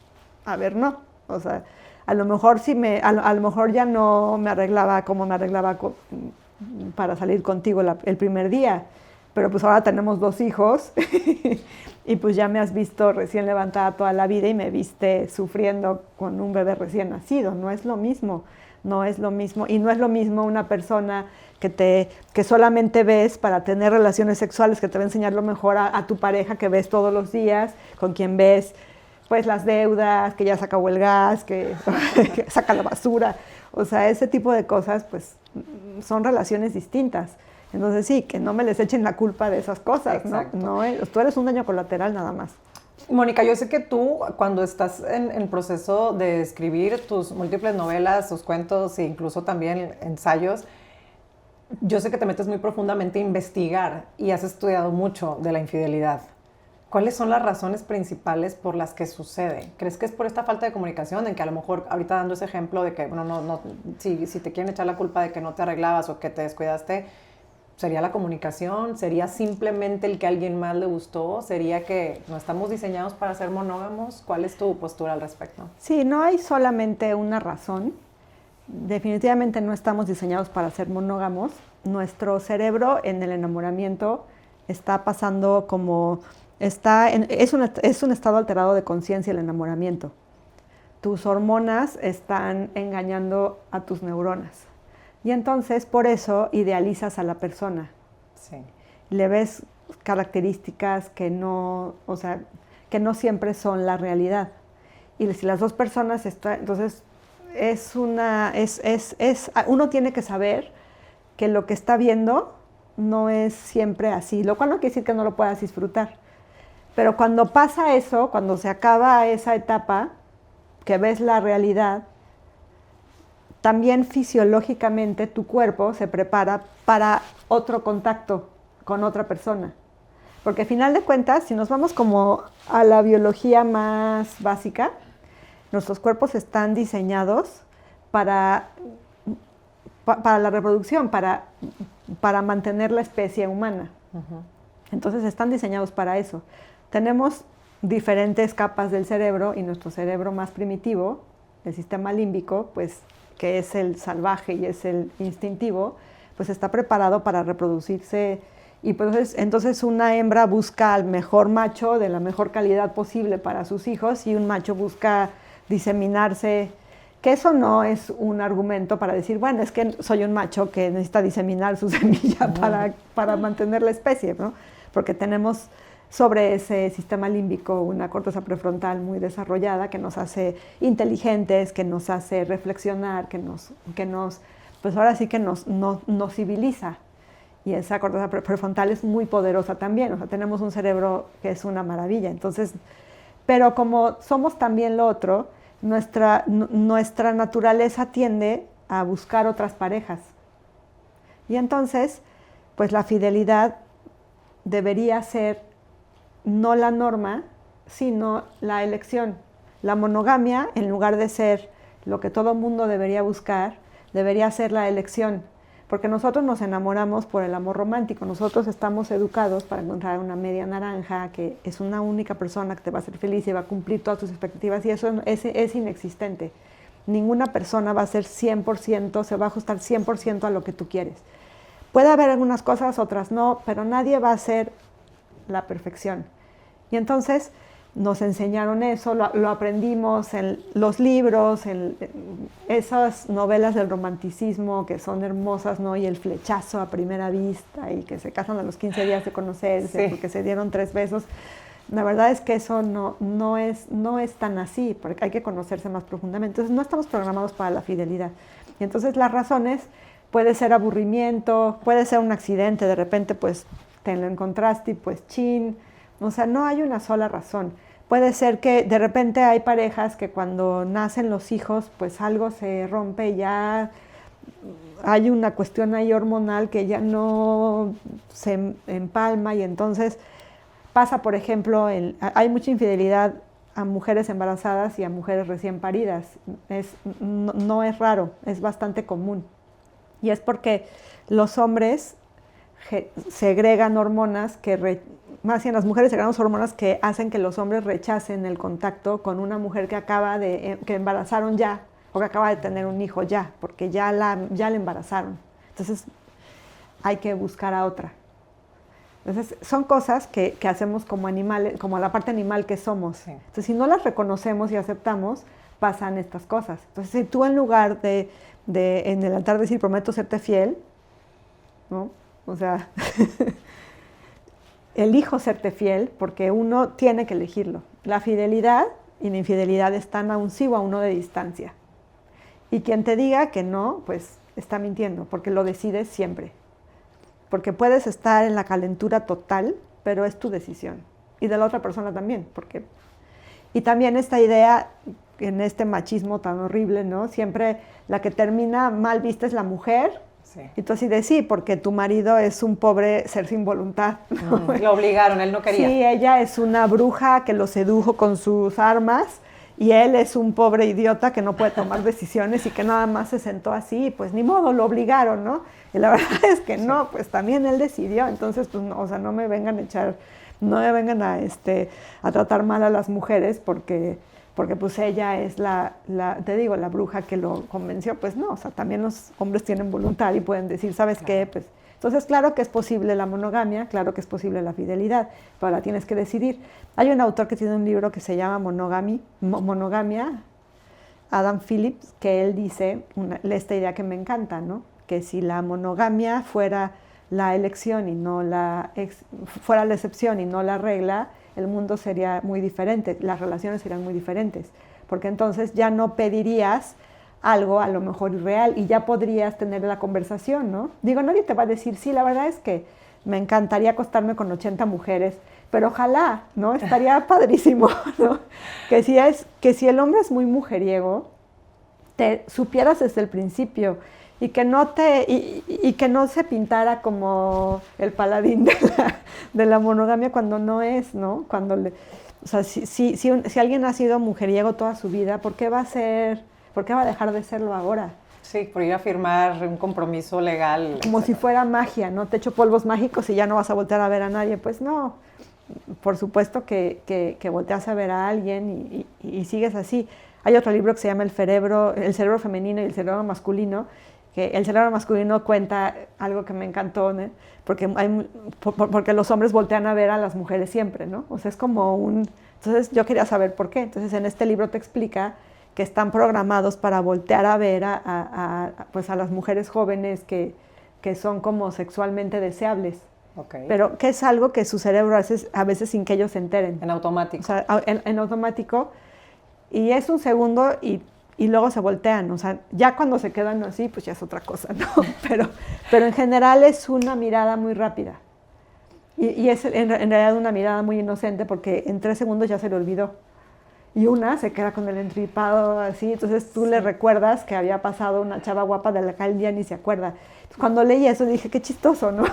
a ver, no. O sea, a lo mejor a lo mejor ya no me arreglaba como me arreglaba para salir contigo el primer día, pero pues ahora tenemos 2 hijos y pues ya me has visto recién levantada toda la vida y me viste sufriendo con un bebé recién nacido. No es lo mismo, no es lo mismo. Y no es lo mismo una persona que solamente ves para tener relaciones sexuales, que te va a enseñar lo mejor a tu pareja que ves todos los días, con quien ves pues las deudas, que ya se acabó el gas, que saca la basura. O sea, ese tipo de cosas pues son relaciones distintas. Entonces sí, que no me les echen la culpa de esas cosas, ¿no? Tú eres un daño colateral nada más. Mónica, yo sé que tú, cuando estás en el proceso de escribir tus múltiples novelas, tus cuentos e incluso también ensayos, yo sé que te metes muy profundamente a investigar y has estudiado mucho de la infidelidad. ¿Cuáles son las razones principales por las que sucede? ¿Crees que es por esta falta de comunicación? En que a lo mejor, ahorita dando ese ejemplo de que, bueno, si te quieren echar la culpa de que no te arreglabas o que te descuidaste, ¿sería la comunicación? ¿Sería simplemente el que a alguien más le gustó? ¿Sería que no estamos diseñados para ser monógamos? ¿Cuál es tu postura al respecto? Sí, no hay solamente una razón. Definitivamente no estamos diseñados para ser monógamos. Nuestro cerebro en el enamoramiento está pasando como... es un estado alterado de conciencia el enamoramiento. Tus hormonas están engañando a tus neuronas. Y entonces, por eso, idealizas a la persona. Sí. Le ves características que no siempre son la realidad. Y si las 2 personas están... Entonces, uno tiene que saber que lo que está viendo no es siempre así, lo cual no quiere decir que no lo puedas disfrutar. Pero cuando pasa eso, cuando se acaba esa etapa, que ves la realidad, también fisiológicamente tu cuerpo se prepara para otro contacto con otra persona. Porque al final de cuentas, si nos vamos como a la biología más básica, nuestros cuerpos están diseñados para la reproducción, para mantener la especie humana. Uh-huh. Entonces están diseñados para eso. Tenemos diferentes capas del cerebro y nuestro cerebro más primitivo, el sistema límbico, pues que es el salvaje y es el instintivo, pues está preparado para reproducirse. Y pues entonces una hembra busca al mejor macho de la mejor calidad posible para sus hijos y un macho busca diseminarse, que eso no es un argumento para decir, bueno, es que soy un macho que necesita diseminar su semilla para mantener la especie, ¿no? Porque tenemos sobre ese sistema límbico una corteza prefrontal muy desarrollada que nos hace inteligentes, que nos hace reflexionar, que nos pues ahora sí que nos civiliza. Y esa corteza prefrontal es muy poderosa también, o sea, tenemos un cerebro que es una maravilla. Entonces, pero como somos también lo otro, nuestra naturaleza tiende a buscar otras parejas. Y entonces, pues la fidelidad debería ser no la norma, sino la elección. La monogamia, en lugar de ser lo que todo mundo debería buscar, debería ser la elección. Porque nosotros nos enamoramos por el amor romántico. Nosotros estamos educados para encontrar una media naranja, que es una única persona que te va a hacer feliz y va a cumplir todas tus expectativas, y eso es inexistente. Ninguna persona va a ser 100%, se va a ajustar 100% a lo que tú quieres. Puede haber algunas cosas, otras no, pero nadie va a ser la perfección. Y entonces nos enseñaron eso, lo aprendimos en los libros, en esas novelas del romanticismo que son hermosas, ¿no? Y el flechazo a primera vista y que se casan a los 15 días de conocerse porque se dieron 3 besos. La verdad es que eso no es tan así, porque hay que conocerse más profundamente. Entonces no estamos programados para la fidelidad. Y entonces las razones puede ser aburrimiento, puede ser un accidente, de repente pues te lo encontraste y pues chin. O sea, no hay una sola razón. Puede ser que de repente hay parejas que cuando nacen los hijos, pues algo se rompe y ya hay una cuestión ahí hormonal que ya no se empalma y entonces pasa, por ejemplo, hay mucha infidelidad a mujeres embarazadas y a mujeres recién paridas. No es raro, es bastante común. Y es porque los hombres segregan hormonas más bien las mujeres segregan hormonas que hacen que los hombres rechacen el contacto con una mujer que embarazaron ya o que acaba de tener un hijo ya, porque ya la embarazaron. Entonces hay que buscar a otra. Entonces son cosas que hacemos como animales, como la parte animal que somos. Sí. Entonces si no las reconocemos y aceptamos, pasan estas cosas. Entonces si tú en lugar de en el altar decir prometo serte fiel, ¿no? O sea, elijo serte fiel porque uno tiene que elegirlo. La fidelidad y la infidelidad están a un sí o a uno de distancia. Y quien te diga que no, pues está mintiendo, porque lo decides siempre. Porque puedes estar en la calentura total, pero es tu decisión. Y de la otra persona también. Y también esta idea, en este machismo tan horrible, ¿no? Siempre la que termina mal vista es la mujer. Sí. Y tú así de sí, porque tu marido es un pobre ser sin voluntad, ¿no? Lo obligaron, él no quería. Sí, ella es una bruja que lo sedujo con sus armas y él es un pobre idiota que no puede tomar decisiones y que nada más se sentó así, pues ni modo, lo obligaron, ¿no? Y la verdad es que no, pues también él decidió, entonces pues no, o sea, no me vengan a tratar mal a las mujeres porque pues ella es la bruja que lo convenció, pues no, o sea, también los hombres tienen voluntad y pueden decir, ¿sabes qué? Pues, entonces, claro que es posible la monogamia, claro que es posible la fidelidad, pero la tienes que decidir. Hay un autor que tiene un libro que se llama Monogamia, Adam Phillips, que él dice esta idea que me encanta, ¿no? Que si la monogamia fuera la elección y no fuera la excepción y no la regla, el mundo sería muy diferente, las relaciones serían muy diferentes, porque entonces ya no pedirías algo a lo mejor irreal y ya podrías tener la conversación, ¿no? Digo, nadie te va a decir, sí, la verdad es que me encantaría acostarme con 80 mujeres, pero ojalá, ¿no? Estaría padrísimo, ¿no? Que si el hombre es muy mujeriego, te supieras desde el principio y que no se pintara como el paladín de la monogamia cuando no es, ¿no? O sea, si alguien ha sido mujeriego toda su vida, ¿por qué va a dejar de serlo ahora? Sí, por ir a firmar un compromiso legal. Como si fuera magia, ¿no? Te echo polvos mágicos y ya no vas a voltear a ver a nadie. Pues no, por supuesto que volteas a ver a alguien y sigues así. Hay otro libro que se llama El cerebro femenino y el cerebro masculino, que el cerebro masculino cuenta algo que me encantó, ¿no? Porque los hombres voltean a ver a las mujeres siempre, ¿no? O sea, es como Entonces yo quería saber por qué. Entonces en este libro te explica que están programados para voltear a ver pues a las mujeres jóvenes que son como sexualmente deseables. Okay. Pero que es algo que su cerebro hace a veces sin que ellos se enteren. En automático. O sea, en automático. Y es un segundo y luego se voltean. O sea, ya cuando se quedan así, pues ya es otra cosa, ¿no? Pero en general es una mirada muy rápida. Y es en realidad una mirada muy inocente porque en 3 segundos ya se le olvidó. Y una se queda con el entripado así, entonces tú le recuerdas que había pasado una chava guapa de la que él ya ni se acuerda. Entonces, cuando leí eso dije, qué chistoso, ¿no?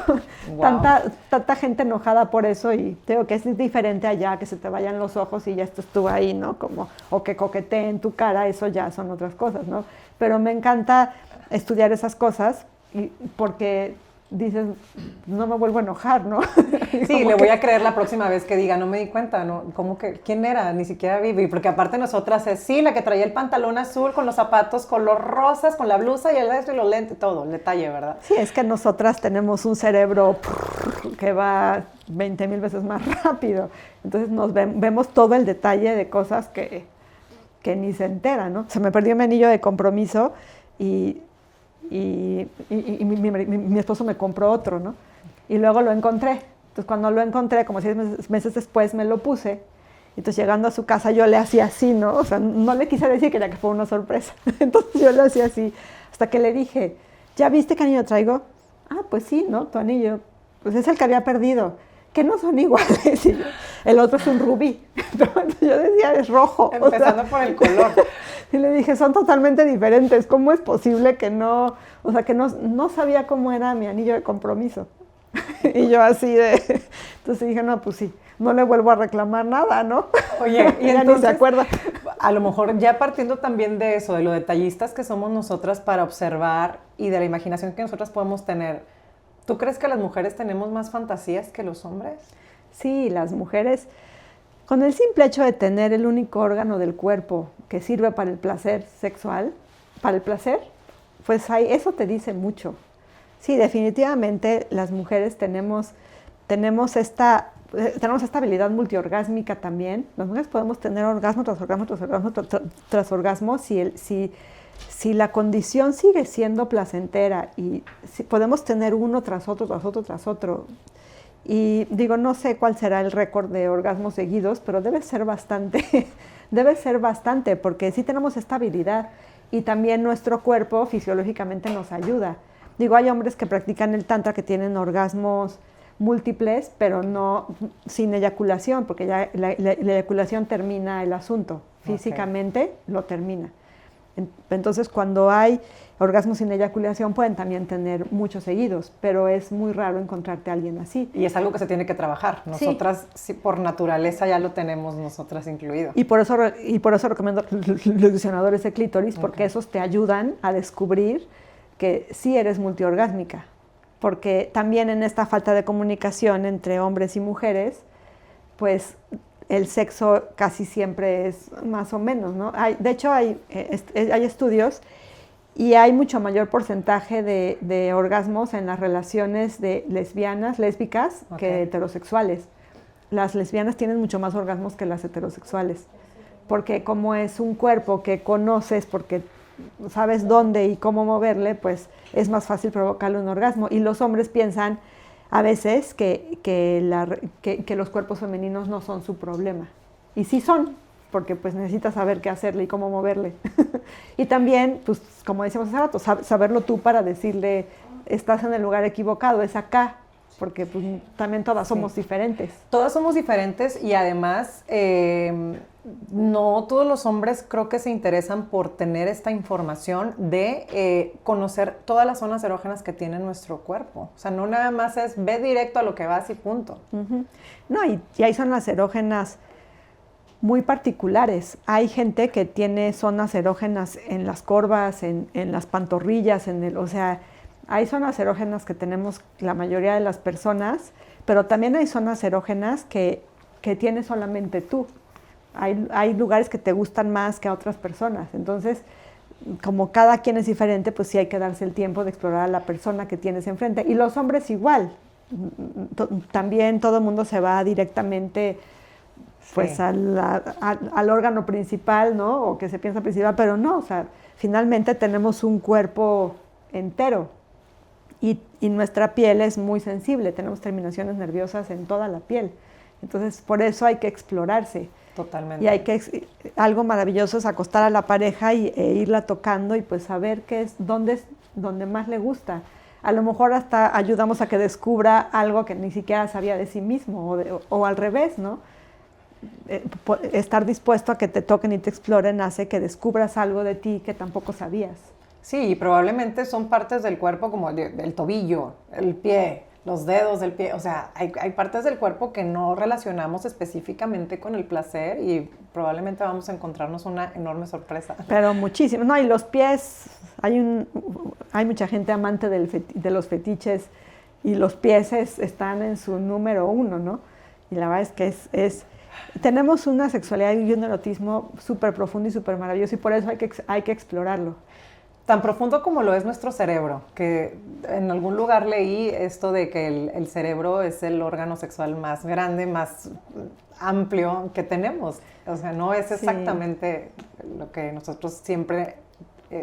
Wow. Tanta gente enojada por eso y digo que es diferente allá, que se te vayan los ojos y ya estuvo ahí, ¿no? O que coqueteen tu cara, eso ya son otras cosas, ¿no? Pero me encanta estudiar esas cosas porque dices, no me vuelvo a enojar, ¿no? Sí, le voy a creer la próxima vez que diga, no me di cuenta, ¿no? ¿Cómo que? ¿Quién era? Ni siquiera vi. Porque aparte nosotras es, sí, la que traía el pantalón azul con los zapatos color rosas, con la blusa y el resto y los lentes, todo, el detalle, ¿verdad? Sí, es que nosotras tenemos un cerebro que va 20,000 veces más rápido. Entonces vemos todo el detalle de cosas que ni se enteran, ¿no? Se me perdió mi anillo de compromiso y mi esposo me compró otro, ¿no? Y luego lo encontré. Entonces, cuando lo encontré, como 6 meses después, me lo puse. Entonces, llegando a su casa, yo le hacía así, ¿no? O sea, no le quise decir que ya que fue una sorpresa. Entonces, yo le hacía así, hasta que le dije, ¿ya viste qué anillo traigo? Ah, pues sí, ¿no? Tu anillo. Pues es el que había perdido. Que no son iguales. Y el otro es un rubí. Entonces, yo decía, es rojo. Empezando por el color. Y le dije, son totalmente diferentes. ¿Cómo es posible que no, o sea, que no sabía cómo era mi anillo de compromiso? Y yo así de, entonces dije, no, pues sí, no le vuelvo a reclamar nada, ¿no? Oye, y ya entonces, ni se acuerda. A lo mejor ya partiendo también de eso, de lo detallistas que somos nosotras para observar y de la imaginación que nosotras podemos tener, ¿tú crees que las mujeres tenemos más fantasías que los hombres? Sí, las mujeres, con el simple hecho de tener el único órgano del cuerpo que sirve para el placer sexual, para el placer, pues eso te dice mucho. Sí, definitivamente las mujeres tenemos esta habilidad multiorgásmica también. Las mujeres podemos tener orgasmo tras orgasmo tras orgasmo tras orgasmo si la condición sigue siendo placentera y si podemos tener uno tras otro, tras otro, tras otro. Y digo, no sé cuál será el récord de orgasmos seguidos, pero debe ser bastante, porque sí tenemos esta habilidad y también nuestro cuerpo fisiológicamente nos ayuda. Digo, hay hombres que practican el tantra que tienen orgasmos múltiples, pero no sin eyaculación, porque ya la eyaculación termina el asunto, físicamente lo termina. Entonces, cuando hay orgasmos sin eyaculación, pueden también tener muchos seguidos, pero es muy raro encontrarte a alguien así. Y es algo que se tiene que trabajar. Nosotras, sí, por naturaleza, ya lo tenemos nosotras incluido. Y por eso recomiendo los ilusionadores de clítoris, porque esos te ayudan a descubrir que sí eres multiorgásmica. Porque también en esta falta de comunicación entre hombres y mujeres, pues el sexo casi siempre es más o menos, ¿no? De hecho, hay estudios y hay mucho mayor porcentaje de orgasmos en las relaciones de lésbicas, que heterosexuales. Las lesbianas tienen mucho más orgasmos que las heterosexuales, porque como es un cuerpo que conoces, porque sabes dónde y cómo moverle, pues es más fácil provocarle un orgasmo. Y los hombres piensan a veces que los cuerpos femeninos no son su problema. Y sí son, porque pues necesitas saber qué hacerle y cómo moverle. Y también, pues como decíamos hace rato, saberlo tú para decirle, estás en el lugar equivocado, es acá, porque pues, también todas somos diferentes. Todas somos diferentes y además no todos los hombres creo que se interesan por tener esta información de conocer todas las zonas erógenas que tiene nuestro cuerpo. O sea, no nada más es ve directo a lo que vas y punto. Uh-huh. No, y hay zonas erógenas muy particulares. Hay gente que tiene zonas erógenas en las corvas, en las pantorrillas, o sea, hay zonas erógenas que tenemos la mayoría de las personas, pero también hay zonas erógenas que tienes solamente tú. Hay lugares que te gustan más que a otras personas. Entonces, como cada quien es diferente, pues sí hay que darse el tiempo de explorar a la persona que tienes enfrente. Y los hombres igual. También todo el mundo se va directamente pues al órgano principal, ¿no? O que se piensa principal, pero no. O sea, finalmente tenemos un cuerpo entero. Y nuestra piel es muy sensible. Tenemos terminaciones nerviosas en toda la piel. Entonces, por eso hay que explorarse. Totalmente. Y algo maravilloso es acostar a la pareja e irla tocando y pues saber qué es donde más le gusta. A lo mejor hasta ayudamos a que descubra algo que ni siquiera sabía de sí mismo o al revés, ¿no? Estar dispuesto a que te toquen y te exploren hace que descubras algo de ti que tampoco sabías. Sí, y probablemente son partes del cuerpo como el tobillo, el pie, los dedos del pie, o sea, hay partes del cuerpo que no relacionamos específicamente con el placer y probablemente vamos a encontrarnos una enorme sorpresa. Pero muchísimo, no, y los pies, hay mucha gente amante de los fetiches y los pies están en su número 1, ¿no? Y la verdad es que tenemos una sexualidad y un erotismo súper profundo y súper maravilloso, y por eso hay que explorarlo. Tan profundo como lo es nuestro cerebro, que en algún lugar leí esto de que el cerebro es el órgano sexual más grande, más amplio que tenemos. O sea, no es exactamente lo que nosotros siempre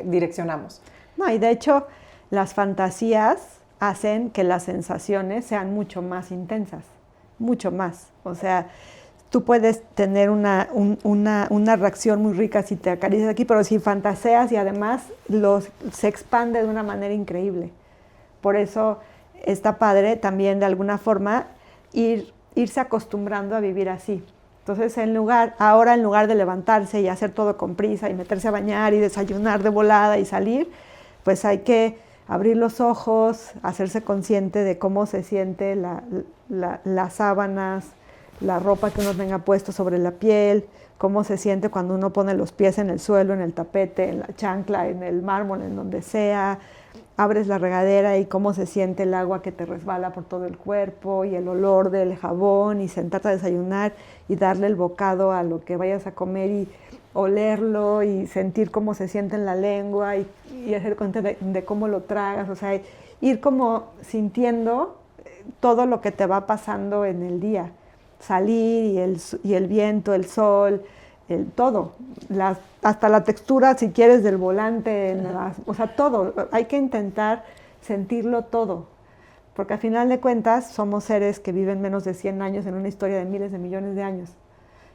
direccionamos. No, y de hecho las fantasías hacen que las sensaciones sean mucho más intensas, mucho más. O sea, tú puedes tener una reacción muy rica si te acaricias aquí, pero si fantaseas y además se expande de una manera increíble. Por eso está padre también de alguna forma irse acostumbrando a vivir así. Entonces ahora en lugar de levantarse y hacer todo con prisa y meterse a bañar y desayunar de volada y salir, pues hay que abrir los ojos, hacerse consciente de cómo se siente las sábanas, la ropa que uno tenga puesto sobre la piel, cómo se siente cuando uno pone los pies en el suelo, en el tapete, en la chancla, en el mármol, en donde sea. Abres la regadera y cómo se siente el agua que te resbala por todo el cuerpo y el olor del jabón, y sentarte a desayunar y darle el bocado a lo que vayas a comer y olerlo y sentir cómo se siente en la lengua y hacer cuenta de cómo lo tragas. O sea, ir como sintiendo todo lo que te va pasando en el día. Salir y el viento, el sol, todo, hasta la textura, si quieres, del volante, o sea, todo. Hay que intentar sentirlo todo, porque al final de cuentas somos seres que viven menos de 100 años en una historia de miles de millones de años.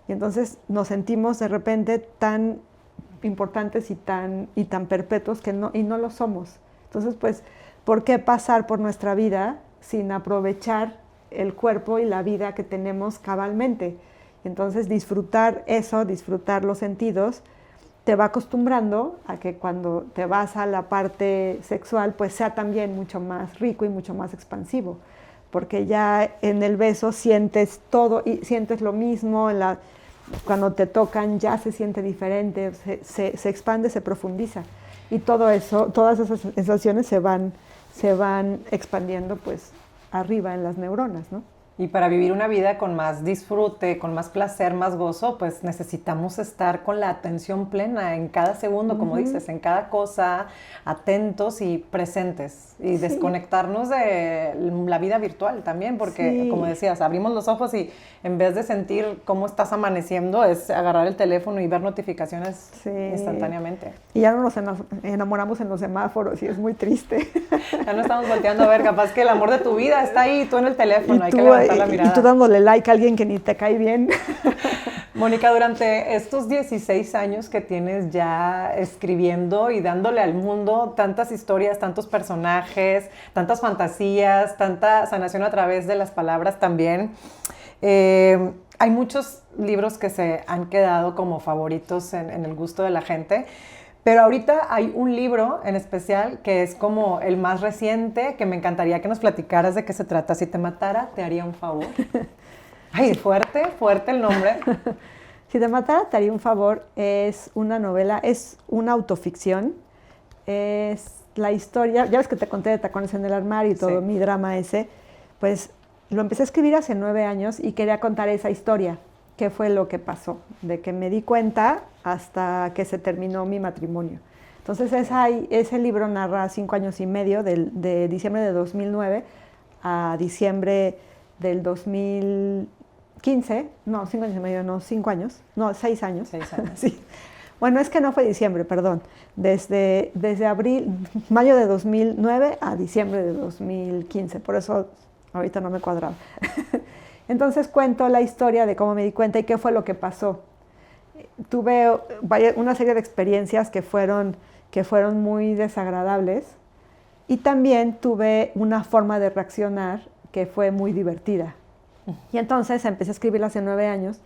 Y entonces nos sentimos de repente tan importantes y tan perpetuos y no lo somos. Entonces, pues, ¿por qué pasar por nuestra vida sin aprovechar el cuerpo y la vida que tenemos cabalmente? Entonces disfrutar eso, disfrutar los sentidos, te va acostumbrando a que cuando te vas a la parte sexual, pues sea también mucho más rico y mucho más expansivo, porque ya en el beso sientes todo y sientes lo mismo, cuando te tocan ya se siente diferente, se expande, se profundiza, y todo eso, todas esas sensaciones se van expandiendo pues arriba en las neuronas, ¿no? Y para vivir una vida con más disfrute, con más placer, más gozo, pues necesitamos estar con la atención plena en cada segundo, como dices, en cada cosa, atentos y presentes. Y desconectarnos de la vida virtual también, porque como decías, abrimos los ojos y en vez de sentir cómo estás amaneciendo, es agarrar el teléfono y ver notificaciones instantáneamente. Y ya no nos enamoramos en los semáforos y es muy triste. Ya no estamos volteando a ver, capaz que el amor de tu vida está ahí, tú en el teléfono, hay que levantar la mirada. Y tú dándole like a alguien que ni te cae bien. Mónica, durante estos 16 años que tienes ya escribiendo y dándole al mundo tantas historias, tantos personajes, tantas fantasías, tanta sanación a través de las palabras también, hay muchos libros que se han quedado como favoritos en el gusto de la gente. Pero ahorita hay un libro en especial que es como el más reciente, que me encantaría que nos platicaras de qué se trata. Si te matara, te haría un favor. Ay, fuerte el nombre. Si te matara, te haría un favor. Es una novela, es una autoficción. Es la historia, ya ves que te conté de Tacones en el Armario y todo mi drama ese. Pues lo empecé a escribir hace 9 años y quería contar esa historia. ¿Qué fue lo que pasó? De que me di cuenta hasta que se terminó mi matrimonio. Entonces ese libro narra 5 años y medio, de diciembre de 2009 a diciembre del 2015. No, 5 años y medio, no, 5 años. No, 6 años. 6 años. Sí. Bueno, es que no fue diciembre, perdón. Desde mayo de 2009 a diciembre de 2015. Por eso ahorita no me cuadraba. Entonces cuento la historia de cómo me di cuenta y qué fue lo que pasó. Tuve una serie de experiencias que fueron muy desagradables, y también tuve una forma de reaccionar que fue muy divertida. Y entonces empecé a escribirla hace 9 años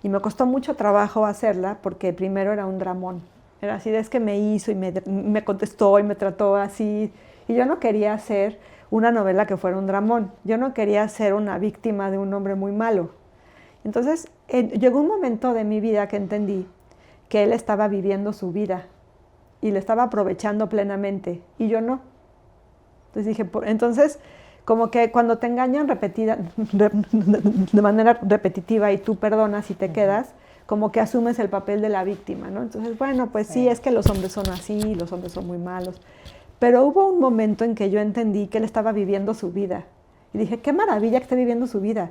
y me costó mucho trabajo hacerla porque primero era un dramón. Era así, es que me hizo y me contestó y me trató así. Y yo no quería hacer una novela que fuera un dramón. Yo no quería ser una víctima de un hombre muy malo. Entonces, llegó un momento de mi vida que entendí que él estaba viviendo su vida y le estaba aprovechando plenamente y yo no. Entonces dije, como que cuando te engañan de manera repetitiva y tú perdonas y te quedas, como que asumes el papel de la víctima, ¿no? Entonces, bueno, pues sí, es que los hombres son así, los hombres son muy malos. Pero hubo un momento en que yo entendí que él estaba viviendo su vida. Y dije, qué maravilla que esté viviendo su vida.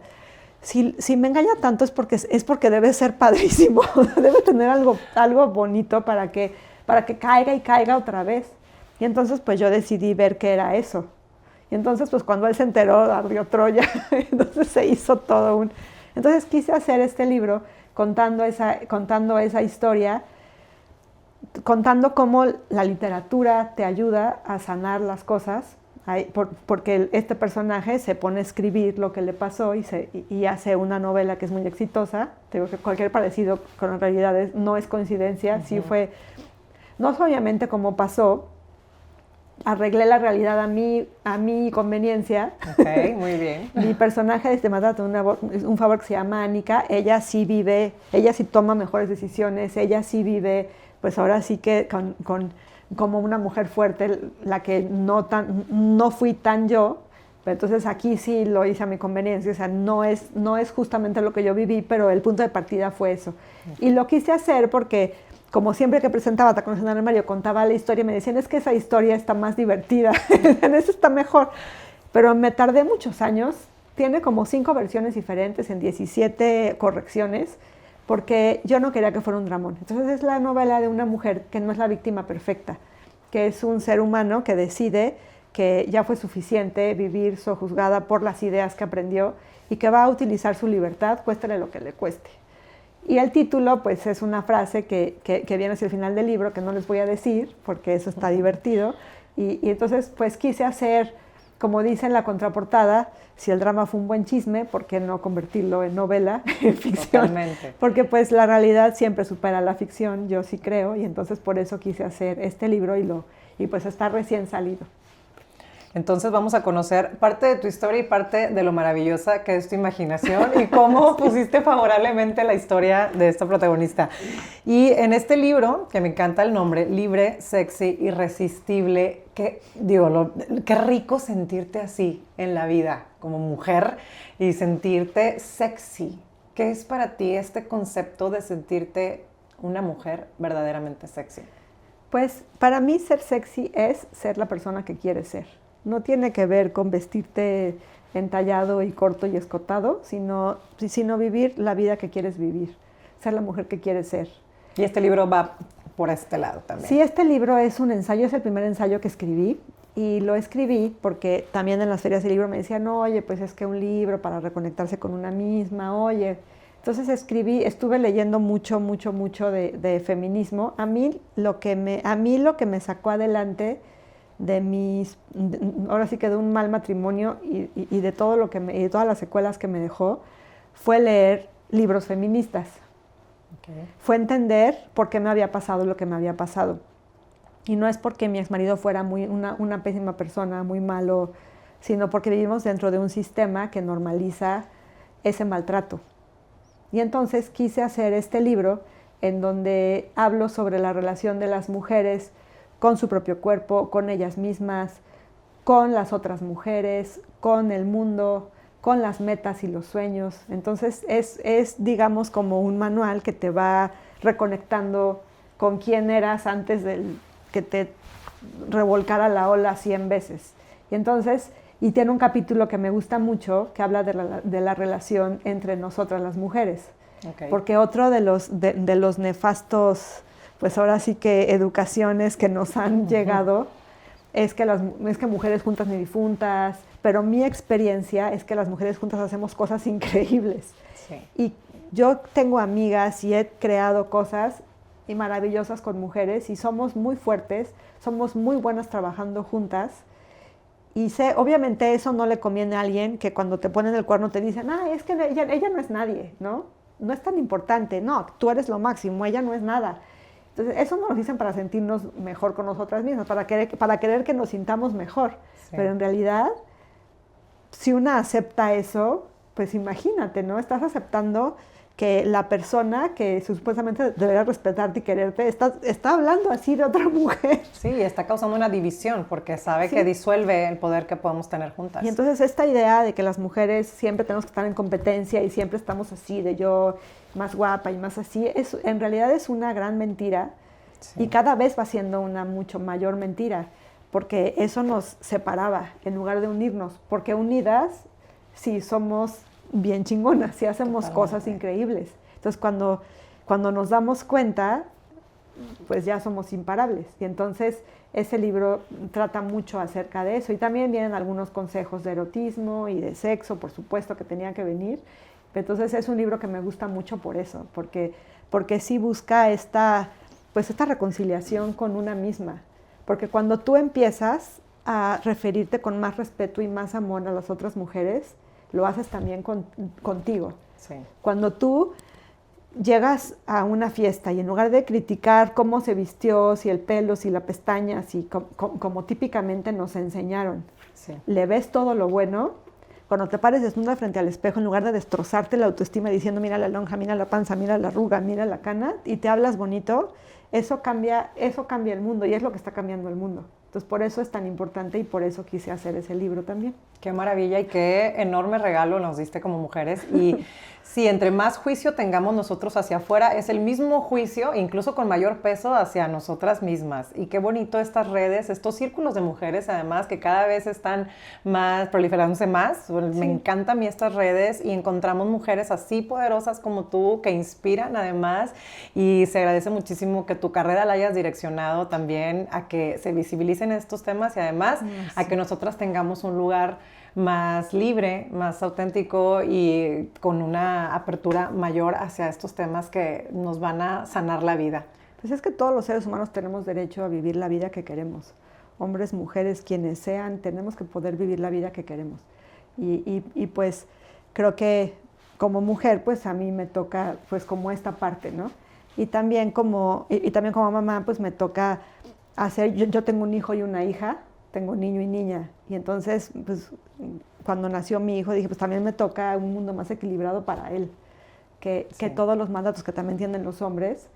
Si me engaña tanto es porque debe ser padrísimo, debe tener algo bonito para que caiga y caiga otra vez. Y entonces pues yo decidí ver qué era eso. Y entonces pues cuando él se enteró, ardió Troya, entonces se hizo todo un... Entonces quise hacer este libro contando esa historia, contando cómo la literatura te ayuda a sanar las cosas, porque este personaje se pone a escribir lo que le pasó y hace una novela que es muy exitosa. Digo que cualquier parecido con la realidad no es coincidencia, sí fue, no es obviamente como pasó, arreglé la realidad a mi conveniencia. Ok, muy bien. Mi personaje me trata un favor que se llama Annika. Ella sí vive, ella sí toma mejores decisiones, ella sí vive, pues ahora sí que como una mujer fuerte, la que no fui tan yo. Pero entonces aquí sí lo hice a mi conveniencia, o sea, no es justamente lo que yo viví, pero el punto de partida fue eso. Y lo quise hacer porque, como siempre que presentaba Tacones en el Armario, contaba la historia y me decían, es que esa historia está más divertida, en eso está mejor. Pero me tardé muchos años, tiene como 5 versiones diferentes en 17 correcciones, porque yo no quería que fuera un dramón. Entonces es la novela de una mujer que no es la víctima perfecta, que es un ser humano que decide que ya fue suficiente vivir sojuzgada por las ideas que aprendió y que va a utilizar su libertad, cuéstele lo que le cueste. Y el título, pues, es una frase que viene hacia el final del libro, que no les voy a decir, porque eso está divertido. Y entonces, pues, quise hacer, como dice en la contraportada, si el drama fue un buen chisme, ¿por qué no convertirlo en novela, en ficción? Totalmente. Porque, pues, la realidad siempre supera la ficción, yo sí creo, y entonces por eso quise hacer este libro y pues está recién salido. Entonces vamos a conocer parte de tu historia y parte de lo maravillosa que es tu imaginación y cómo pusiste favorablemente la historia de esta protagonista. Y en este libro, que me encanta el nombre, Libre, Sexy, Irresistible, qué rico sentirte así en la vida como mujer y sentirte sexy. ¿Qué es para ti este concepto de sentirte una mujer verdaderamente sexy? Pues para mí ser sexy es ser la persona que quieres ser. No tiene que ver con vestirte entallado y corto y escotado, sino vivir la vida que quieres vivir, ser la mujer que quieres ser. Y este libro va por este lado también. Sí, este libro es un ensayo, es el primer ensayo que escribí, y lo escribí porque también en las ferias de libro me decían, oye, pues es que un libro para reconectarse con una misma, oye. Entonces estuve leyendo mucho de feminismo. A mí lo que me sacó adelante ahora sí que de un mal matrimonio y de todo y de todas las secuelas que me dejó, fue leer libros feministas. Okay. Fue entender por qué me había pasado lo que me había pasado. Y no es porque mi exmarido fuera una pésima persona, muy malo, sino porque vivimos dentro de un sistema que normaliza ese maltrato. Y entonces quise hacer este libro en donde hablo sobre la relación de las mujeres con su propio cuerpo, con ellas mismas, con las otras mujeres, con el mundo, con las metas y los sueños. Entonces es digamos, como un manual que te va reconectando con quién eras antes de que te revolcara la ola 100 veces. Y entonces, y tiene un capítulo que me gusta mucho, que habla de la relación entre nosotras las mujeres. Okay. Porque otro de los nefastos, pues ahora sí que educaciones que nos han llegado, es que mujeres juntas ni difuntas, pero mi experiencia es que las mujeres juntas hacemos cosas increíbles. Sí. Y yo tengo amigas y he creado cosas maravillosas con mujeres y somos muy fuertes, somos muy buenas trabajando juntas. Y obviamente eso no le conviene a alguien que cuando te ponen el cuerno te dicen, es que ella no es nadie, ¿no? No es tan importante, no, tú eres lo máximo, ella no es nada. Entonces, eso nos lo dicen para sentirnos mejor con nosotras mismas, para querer que nos sintamos mejor. Sí. Pero en realidad, si una acepta eso, pues imagínate, ¿no? Estás aceptando que la persona que supuestamente debería respetarte y quererte está hablando así de otra mujer. Sí, está causando una división porque sabe que disuelve el poder que podemos tener juntas. Y entonces esta idea de que las mujeres siempre tenemos que estar en competencia y siempre estamos así, de yo más guapa y más así, en realidad es una gran mentira y cada vez va siendo una mucho mayor mentira, porque eso nos separaba en lugar de unirnos, porque unidas sí somos bien chingonas, sí hacemos cosas increíbles. Entonces cuando nos damos cuenta, pues ya somos imparables. Y entonces ese libro trata mucho acerca de eso. Y también vienen algunos consejos de erotismo y de sexo, por supuesto que tenían que venir. Entonces es un libro que me gusta mucho por eso, porque sí busca esta reconciliación con una misma. Porque cuando tú empiezas a referirte con más respeto y más amor a las otras mujeres, lo haces también contigo. Sí. Cuando tú llegas a una fiesta y en lugar de criticar cómo se vistió, si el pelo, si la pestaña, si como típicamente nos enseñaron, le ves todo lo bueno, cuando te pares desnuda frente al espejo, en lugar de destrozarte la autoestima diciendo mira la lonja, mira la panza, mira la arruga, mira la cana, y te hablas bonito, eso cambia el mundo y es lo que está cambiando el mundo. Entonces, por eso es tan importante y por eso quise hacer ese libro también. Qué maravilla y qué enorme regalo nos diste como mujeres. Y sí, entre más juicio tengamos nosotros hacia afuera, es el mismo juicio, incluso con mayor peso, hacia nosotras mismas. Y qué bonito estas redes, estos círculos de mujeres, además, que cada vez están más, proliferándose más. Me encantan a mí estas redes y encontramos mujeres así poderosas como tú, que inspiran además. Y se agradece muchísimo que tu carrera la hayas direccionado también a que se visibilicen estos temas y además a que nosotras tengamos un lugar más libre, más auténtico y con una apertura mayor hacia estos temas que nos van a sanar la vida. Pues es que todos los seres humanos tenemos derecho a vivir la vida que queremos. Hombres, mujeres, quienes sean, tenemos que poder vivir la vida que queremos. Y pues creo que como mujer, pues a mí me toca pues como esta parte, ¿no? Y también como mamá, pues me toca hacer, yo tengo un hijo y una hija, tengo niño y niña, y entonces, pues, cuando nació mi hijo, dije, pues también me toca un mundo más equilibrado para él, que todos los mandatos que también tienen los hombres,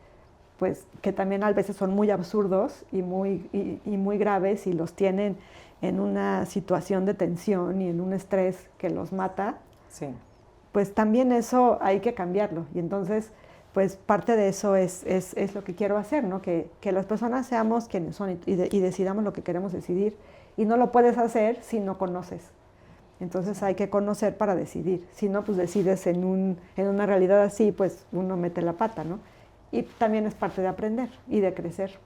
pues, que también a veces son muy absurdos y muy graves, y los tienen en una situación de tensión y en un estrés que los mata, pues también eso hay que cambiarlo, y entonces pues parte de eso es lo que quiero hacer, ¿no? Que las personas seamos quienes son y decidamos lo que queremos decidir. Y no lo puedes hacer si no conoces. Entonces hay que conocer para decidir. Si no, pues decides en una realidad así, pues uno mete la pata, ¿no? Y también es parte de aprender y de crecer.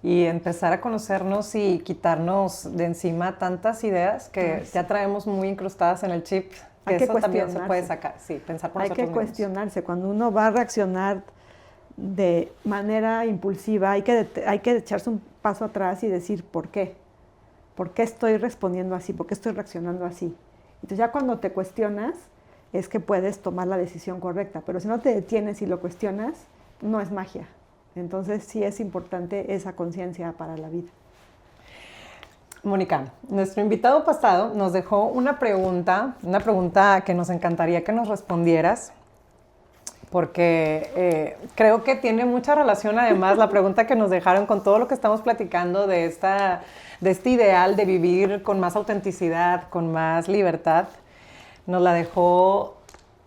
Y empezar a conocernos y quitarnos de encima tantas ideas que ya traemos muy incrustadas en el chip. Hay que eso también se puede cuestionarse. sacar, sí, pensar por Hay nosotros que mismos. cuestionarse. Cuando uno va a reaccionar de manera impulsiva, hay que echarse un paso atrás y decir ¿por qué? ¿Por qué estoy respondiendo así? ¿Por qué estoy reaccionando así? Entonces ya cuando te cuestionas es que puedes tomar la decisión correcta, pero si no te detienes y lo cuestionas, no es magia. Entonces sí es importante esa conciencia para la vida. Mónica, nuestro invitado pasado nos dejó una pregunta que nos encantaría que nos respondieras, porque creo que tiene mucha relación además la pregunta que nos dejaron con todo lo que estamos platicando de este ideal de vivir con más autenticidad, con más libertad. Nos la dejó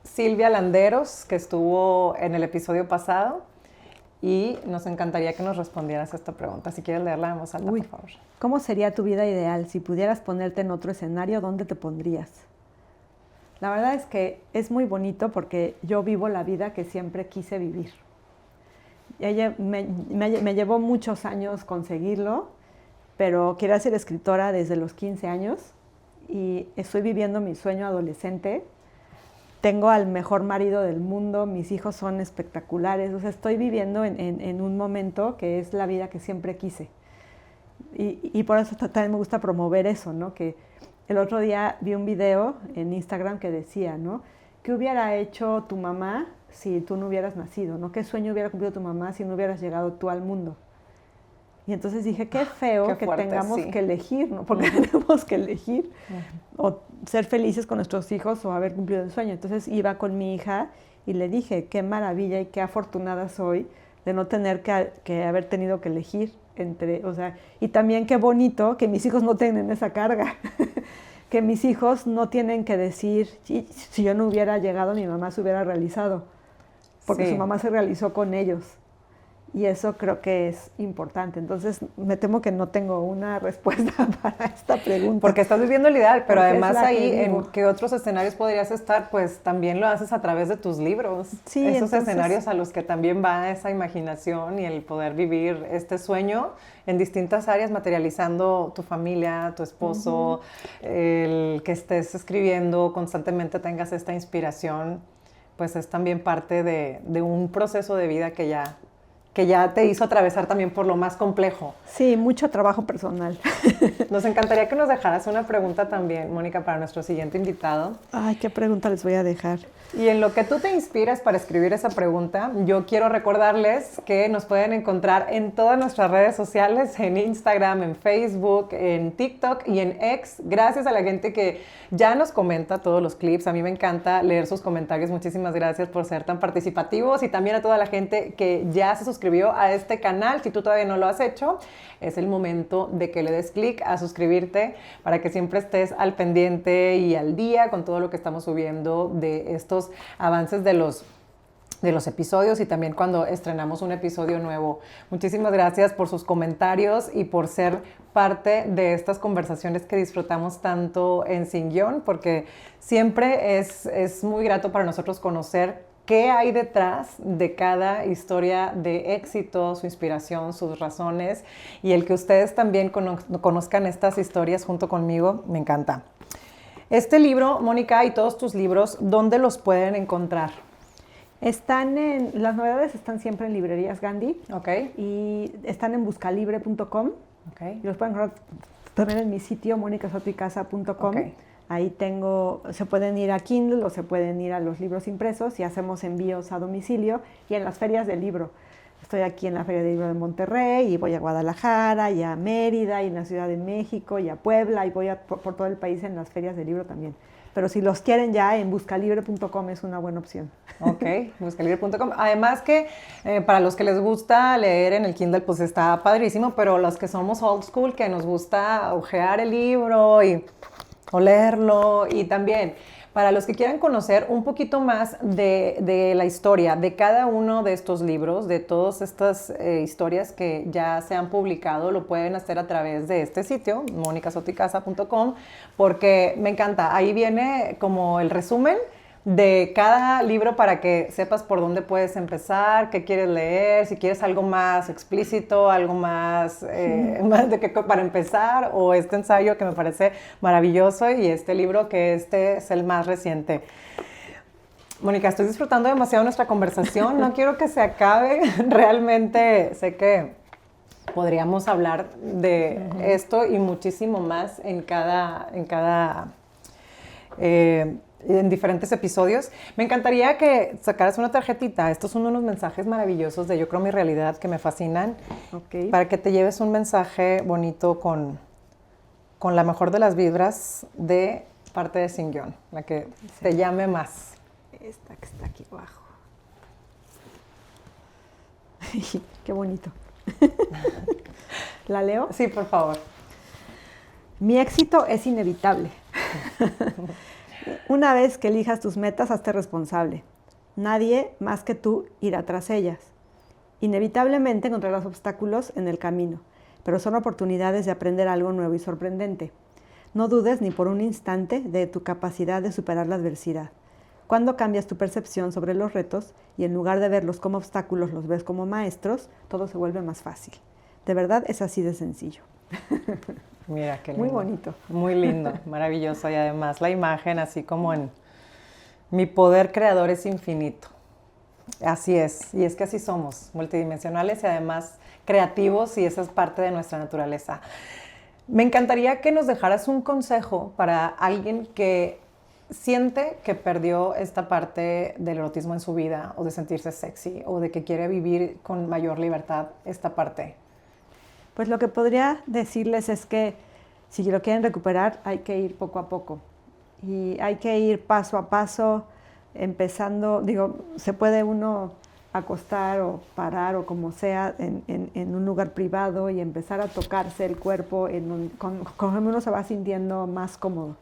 Silvia Landeros, que estuvo en el episodio pasado, y nos encantaría que nos respondieras a esta pregunta. Si quieres leerla en voz alta, por favor. ¿Cómo sería tu vida ideal? Si pudieras ponerte en otro escenario, ¿dónde te pondrías? La verdad es que es muy bonito porque yo vivo la vida que siempre quise vivir. Me llevó muchos años conseguirlo, pero quería ser escritora desde los 15 años y estoy viviendo mi sueño adolescente. Tengo al mejor marido del mundo, mis hijos son espectaculares, o sea, estoy viviendo en un momento que es la vida que siempre quise. Y por eso también me gusta promover eso, ¿no? Que el otro día vi un video en Instagram que decía, ¿no? ¿Qué hubiera hecho tu mamá si tú no hubieras nacido, ¿no? ¿Qué sueño hubiera cumplido tu mamá si no hubieras llegado tú al mundo? Y entonces dije, qué feo qué fuerte, que tengamos que elegir, ¿no? Porque tenemos que elegir o ser felices con nuestros hijos o haber cumplido el sueño. Entonces iba con mi hija y le dije, qué maravilla y qué afortunada soy de no tener que haber tenido que elegir entre, o sea, y también qué bonito que mis hijos no tienen esa carga, que mis hijos no tienen que decir, si yo no hubiera llegado, mi mamá se hubiera realizado, porque su mamá se realizó con ellos. Y eso creo que es importante. Entonces, me temo que no tengo una respuesta para esta pregunta. Porque estás viviendo el ideal, pero además ahí, ¿en qué otros escenarios podrías estar? Pues también lo haces a través de tus libros. Sí, esos escenarios a los que también va esa imaginación y el poder vivir este sueño en distintas áreas, materializando tu familia, tu esposo, el que estés escribiendo constantemente, tengas esta inspiración, pues es también parte de un proceso de vida que ya te hizo atravesar también por lo más complejo. Sí, mucho trabajo personal. Nos encantaría que nos dejaras una pregunta también, Mónica, para nuestro siguiente invitado. Ay, ¿qué pregunta les voy a dejar? Y en lo que tú te inspiras para escribir esa pregunta, yo quiero recordarles que nos pueden encontrar en todas nuestras redes sociales, en Instagram, en Facebook, en TikTok y en X. Gracias a la gente que ya nos comenta todos los clips. A mí me encanta leer sus comentarios. Muchísimas gracias por ser tan participativos y también a toda la gente que ya se suscribió a este canal. Si tú todavía no lo has hecho, es el momento de que le des clic a suscribirte para que siempre estés al pendiente y al día con todo lo que estamos subiendo de estos avances de los episodios y también cuando estrenamos un episodio nuevo. Muchísimas gracias por sus comentarios y por ser parte de estas conversaciones que disfrutamos tanto en Sin Guión, porque siempre es muy grato para nosotros conocer qué hay detrás de cada historia de éxito, su inspiración, sus razones, y el que ustedes también conozcan estas historias junto conmigo, me encanta. Este libro, Mónica, y todos tus libros, ¿dónde los pueden encontrar? Las novedades están siempre en librerías Gandhi. Okay. Y están en buscalibre.com. Okay. Y los pueden encontrar también en mi sitio, monicasoticasa.com. Okay. Ahí se pueden ir a Kindle o se pueden ir a los libros impresos y hacemos envíos a domicilio y en las ferias del libro. Estoy aquí en la Feria del Libro de Monterrey y voy a Guadalajara y a Mérida y en la Ciudad de México y a Puebla y voy por todo el país en las ferias del libro también. Pero si los quieren ya, en buscalibre.com es una buena opción. Ok, buscalibre.com. Además que para los que les gusta leer en el Kindle, pues está padrísimo, pero los que somos old school, que nos gusta hojear el libro y olerlo, y también para los que quieran conocer un poquito más de la historia de cada uno de estos libros, de todas estas historias que ya se han publicado, lo pueden hacer a través de este sitio, monicasoticasa.com, porque me encanta. Ahí viene como el resumen de cada libro para que sepas por dónde puedes empezar, qué quieres leer, si quieres algo más explícito, algo más, para empezar, o este ensayo que me parece maravilloso y este libro que es el más reciente. Mónica, estoy disfrutando demasiado nuestra conversación, no quiero que se acabe, realmente sé que podríamos hablar de esto y muchísimo más en diferentes episodios. Me encantaría que sacaras una tarjetita. Estos son unos mensajes maravillosos de Yo Creo Mi Realidad que me fascinan. Okay. Para que te lleves un mensaje bonito con la mejor de las vibras de parte de Sin Guión, la que te llame más. Esta que está aquí abajo. Qué bonito. ¿La leo? Sí, por favor. Mi éxito es inevitable. Una vez que elijas tus metas, hazte responsable. Nadie más que tú irá tras ellas. Inevitablemente encontrarás obstáculos en el camino, pero son oportunidades de aprender algo nuevo y sorprendente. No dudes ni por un instante de tu capacidad de superar la adversidad. Cuando cambias tu percepción sobre los retos y en lugar de verlos como obstáculos los ves como maestros, todo se vuelve más fácil. De verdad es así de sencillo. Mira, qué lindo. Muy bonito. Muy lindo, maravilloso. Y además la imagen así como en mi poder creador es infinito. Así es. Y es que así somos, multidimensionales y además creativos, y esa es parte de nuestra naturaleza. Me encantaría que nos dejaras un consejo para alguien que siente que perdió esta parte del erotismo en su vida, o de sentirse sexy, o de que quiere vivir con mayor libertad esta parte. Pues lo que podría decirles es que si lo quieren recuperar hay que ir poco a poco y hay que ir paso a paso, empezando, digo, se puede uno acostar o parar o como sea en un lugar privado y empezar a tocarse el cuerpo conforme uno se va sintiendo más cómodo.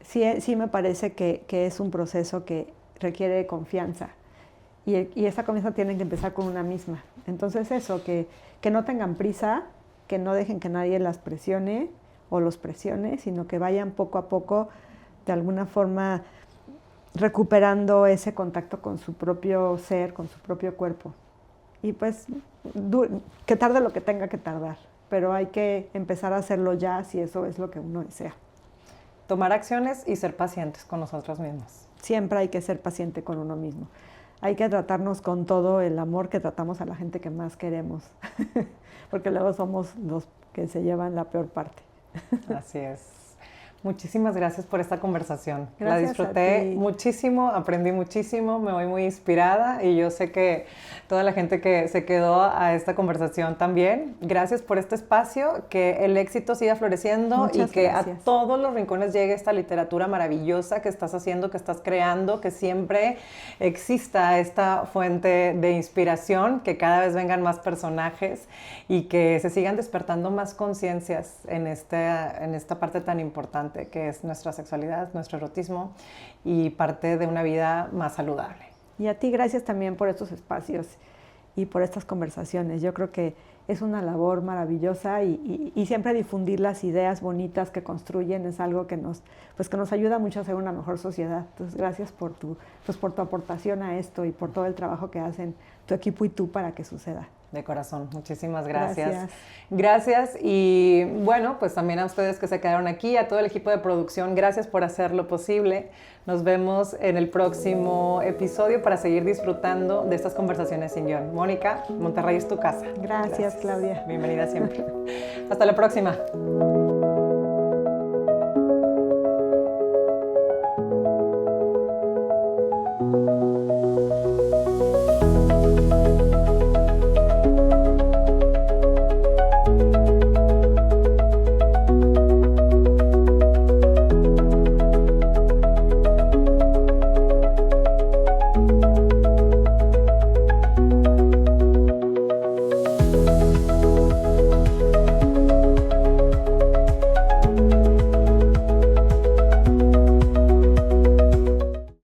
Sí me parece que es un proceso que requiere confianza y esa confianza tiene que empezar con una misma. Entonces eso, que no tengan prisa, que no dejen que nadie las presione o los presione, sino que vayan poco a poco de alguna forma recuperando ese contacto con su propio ser, con su propio cuerpo. Y pues que tarde lo que tenga que tardar, pero hay que empezar a hacerlo ya si eso es lo que uno desea. Tomar acciones y ser pacientes con nosotros mismos. Siempre hay que ser paciente con uno mismo. Hay que tratarnos con todo el amor que tratamos a la gente que más queremos, porque luego somos los que se llevan la peor parte. Así es. Muchísimas gracias por esta conversación. Gracias, la disfruté muchísimo, aprendí muchísimo, me voy muy inspirada y yo sé que toda la gente que se quedó a esta conversación también. Gracias por este espacio, que el éxito siga floreciendo. Muchas y que gracias. A todos los rincones llegue esta literatura maravillosa que estás haciendo, que estás creando, que siempre exista esta fuente de inspiración, que cada vez vengan más personajes y que se sigan despertando más conciencias en esta parte tan importante que es nuestra sexualidad, nuestro erotismo y parte de una vida más saludable. Y a ti gracias también por estos espacios y por estas conversaciones. Yo creo que es una labor maravillosa y siempre difundir las ideas bonitas que construyen es algo que nos ayuda mucho a ser una mejor sociedad. Entonces, gracias por tu aportación a esto y por todo el trabajo que hacen tu equipo y tú para que suceda. De corazón, muchísimas gracias. Gracias y bueno, pues también a ustedes que se quedaron aquí, a todo el equipo de producción, gracias por hacerlo posible. Nos vemos en el próximo episodio para seguir disfrutando de estas conversaciones sin guión. Mónica, Monterrey es tu casa. Gracias, Claudia. Bienvenida siempre. Hasta la próxima.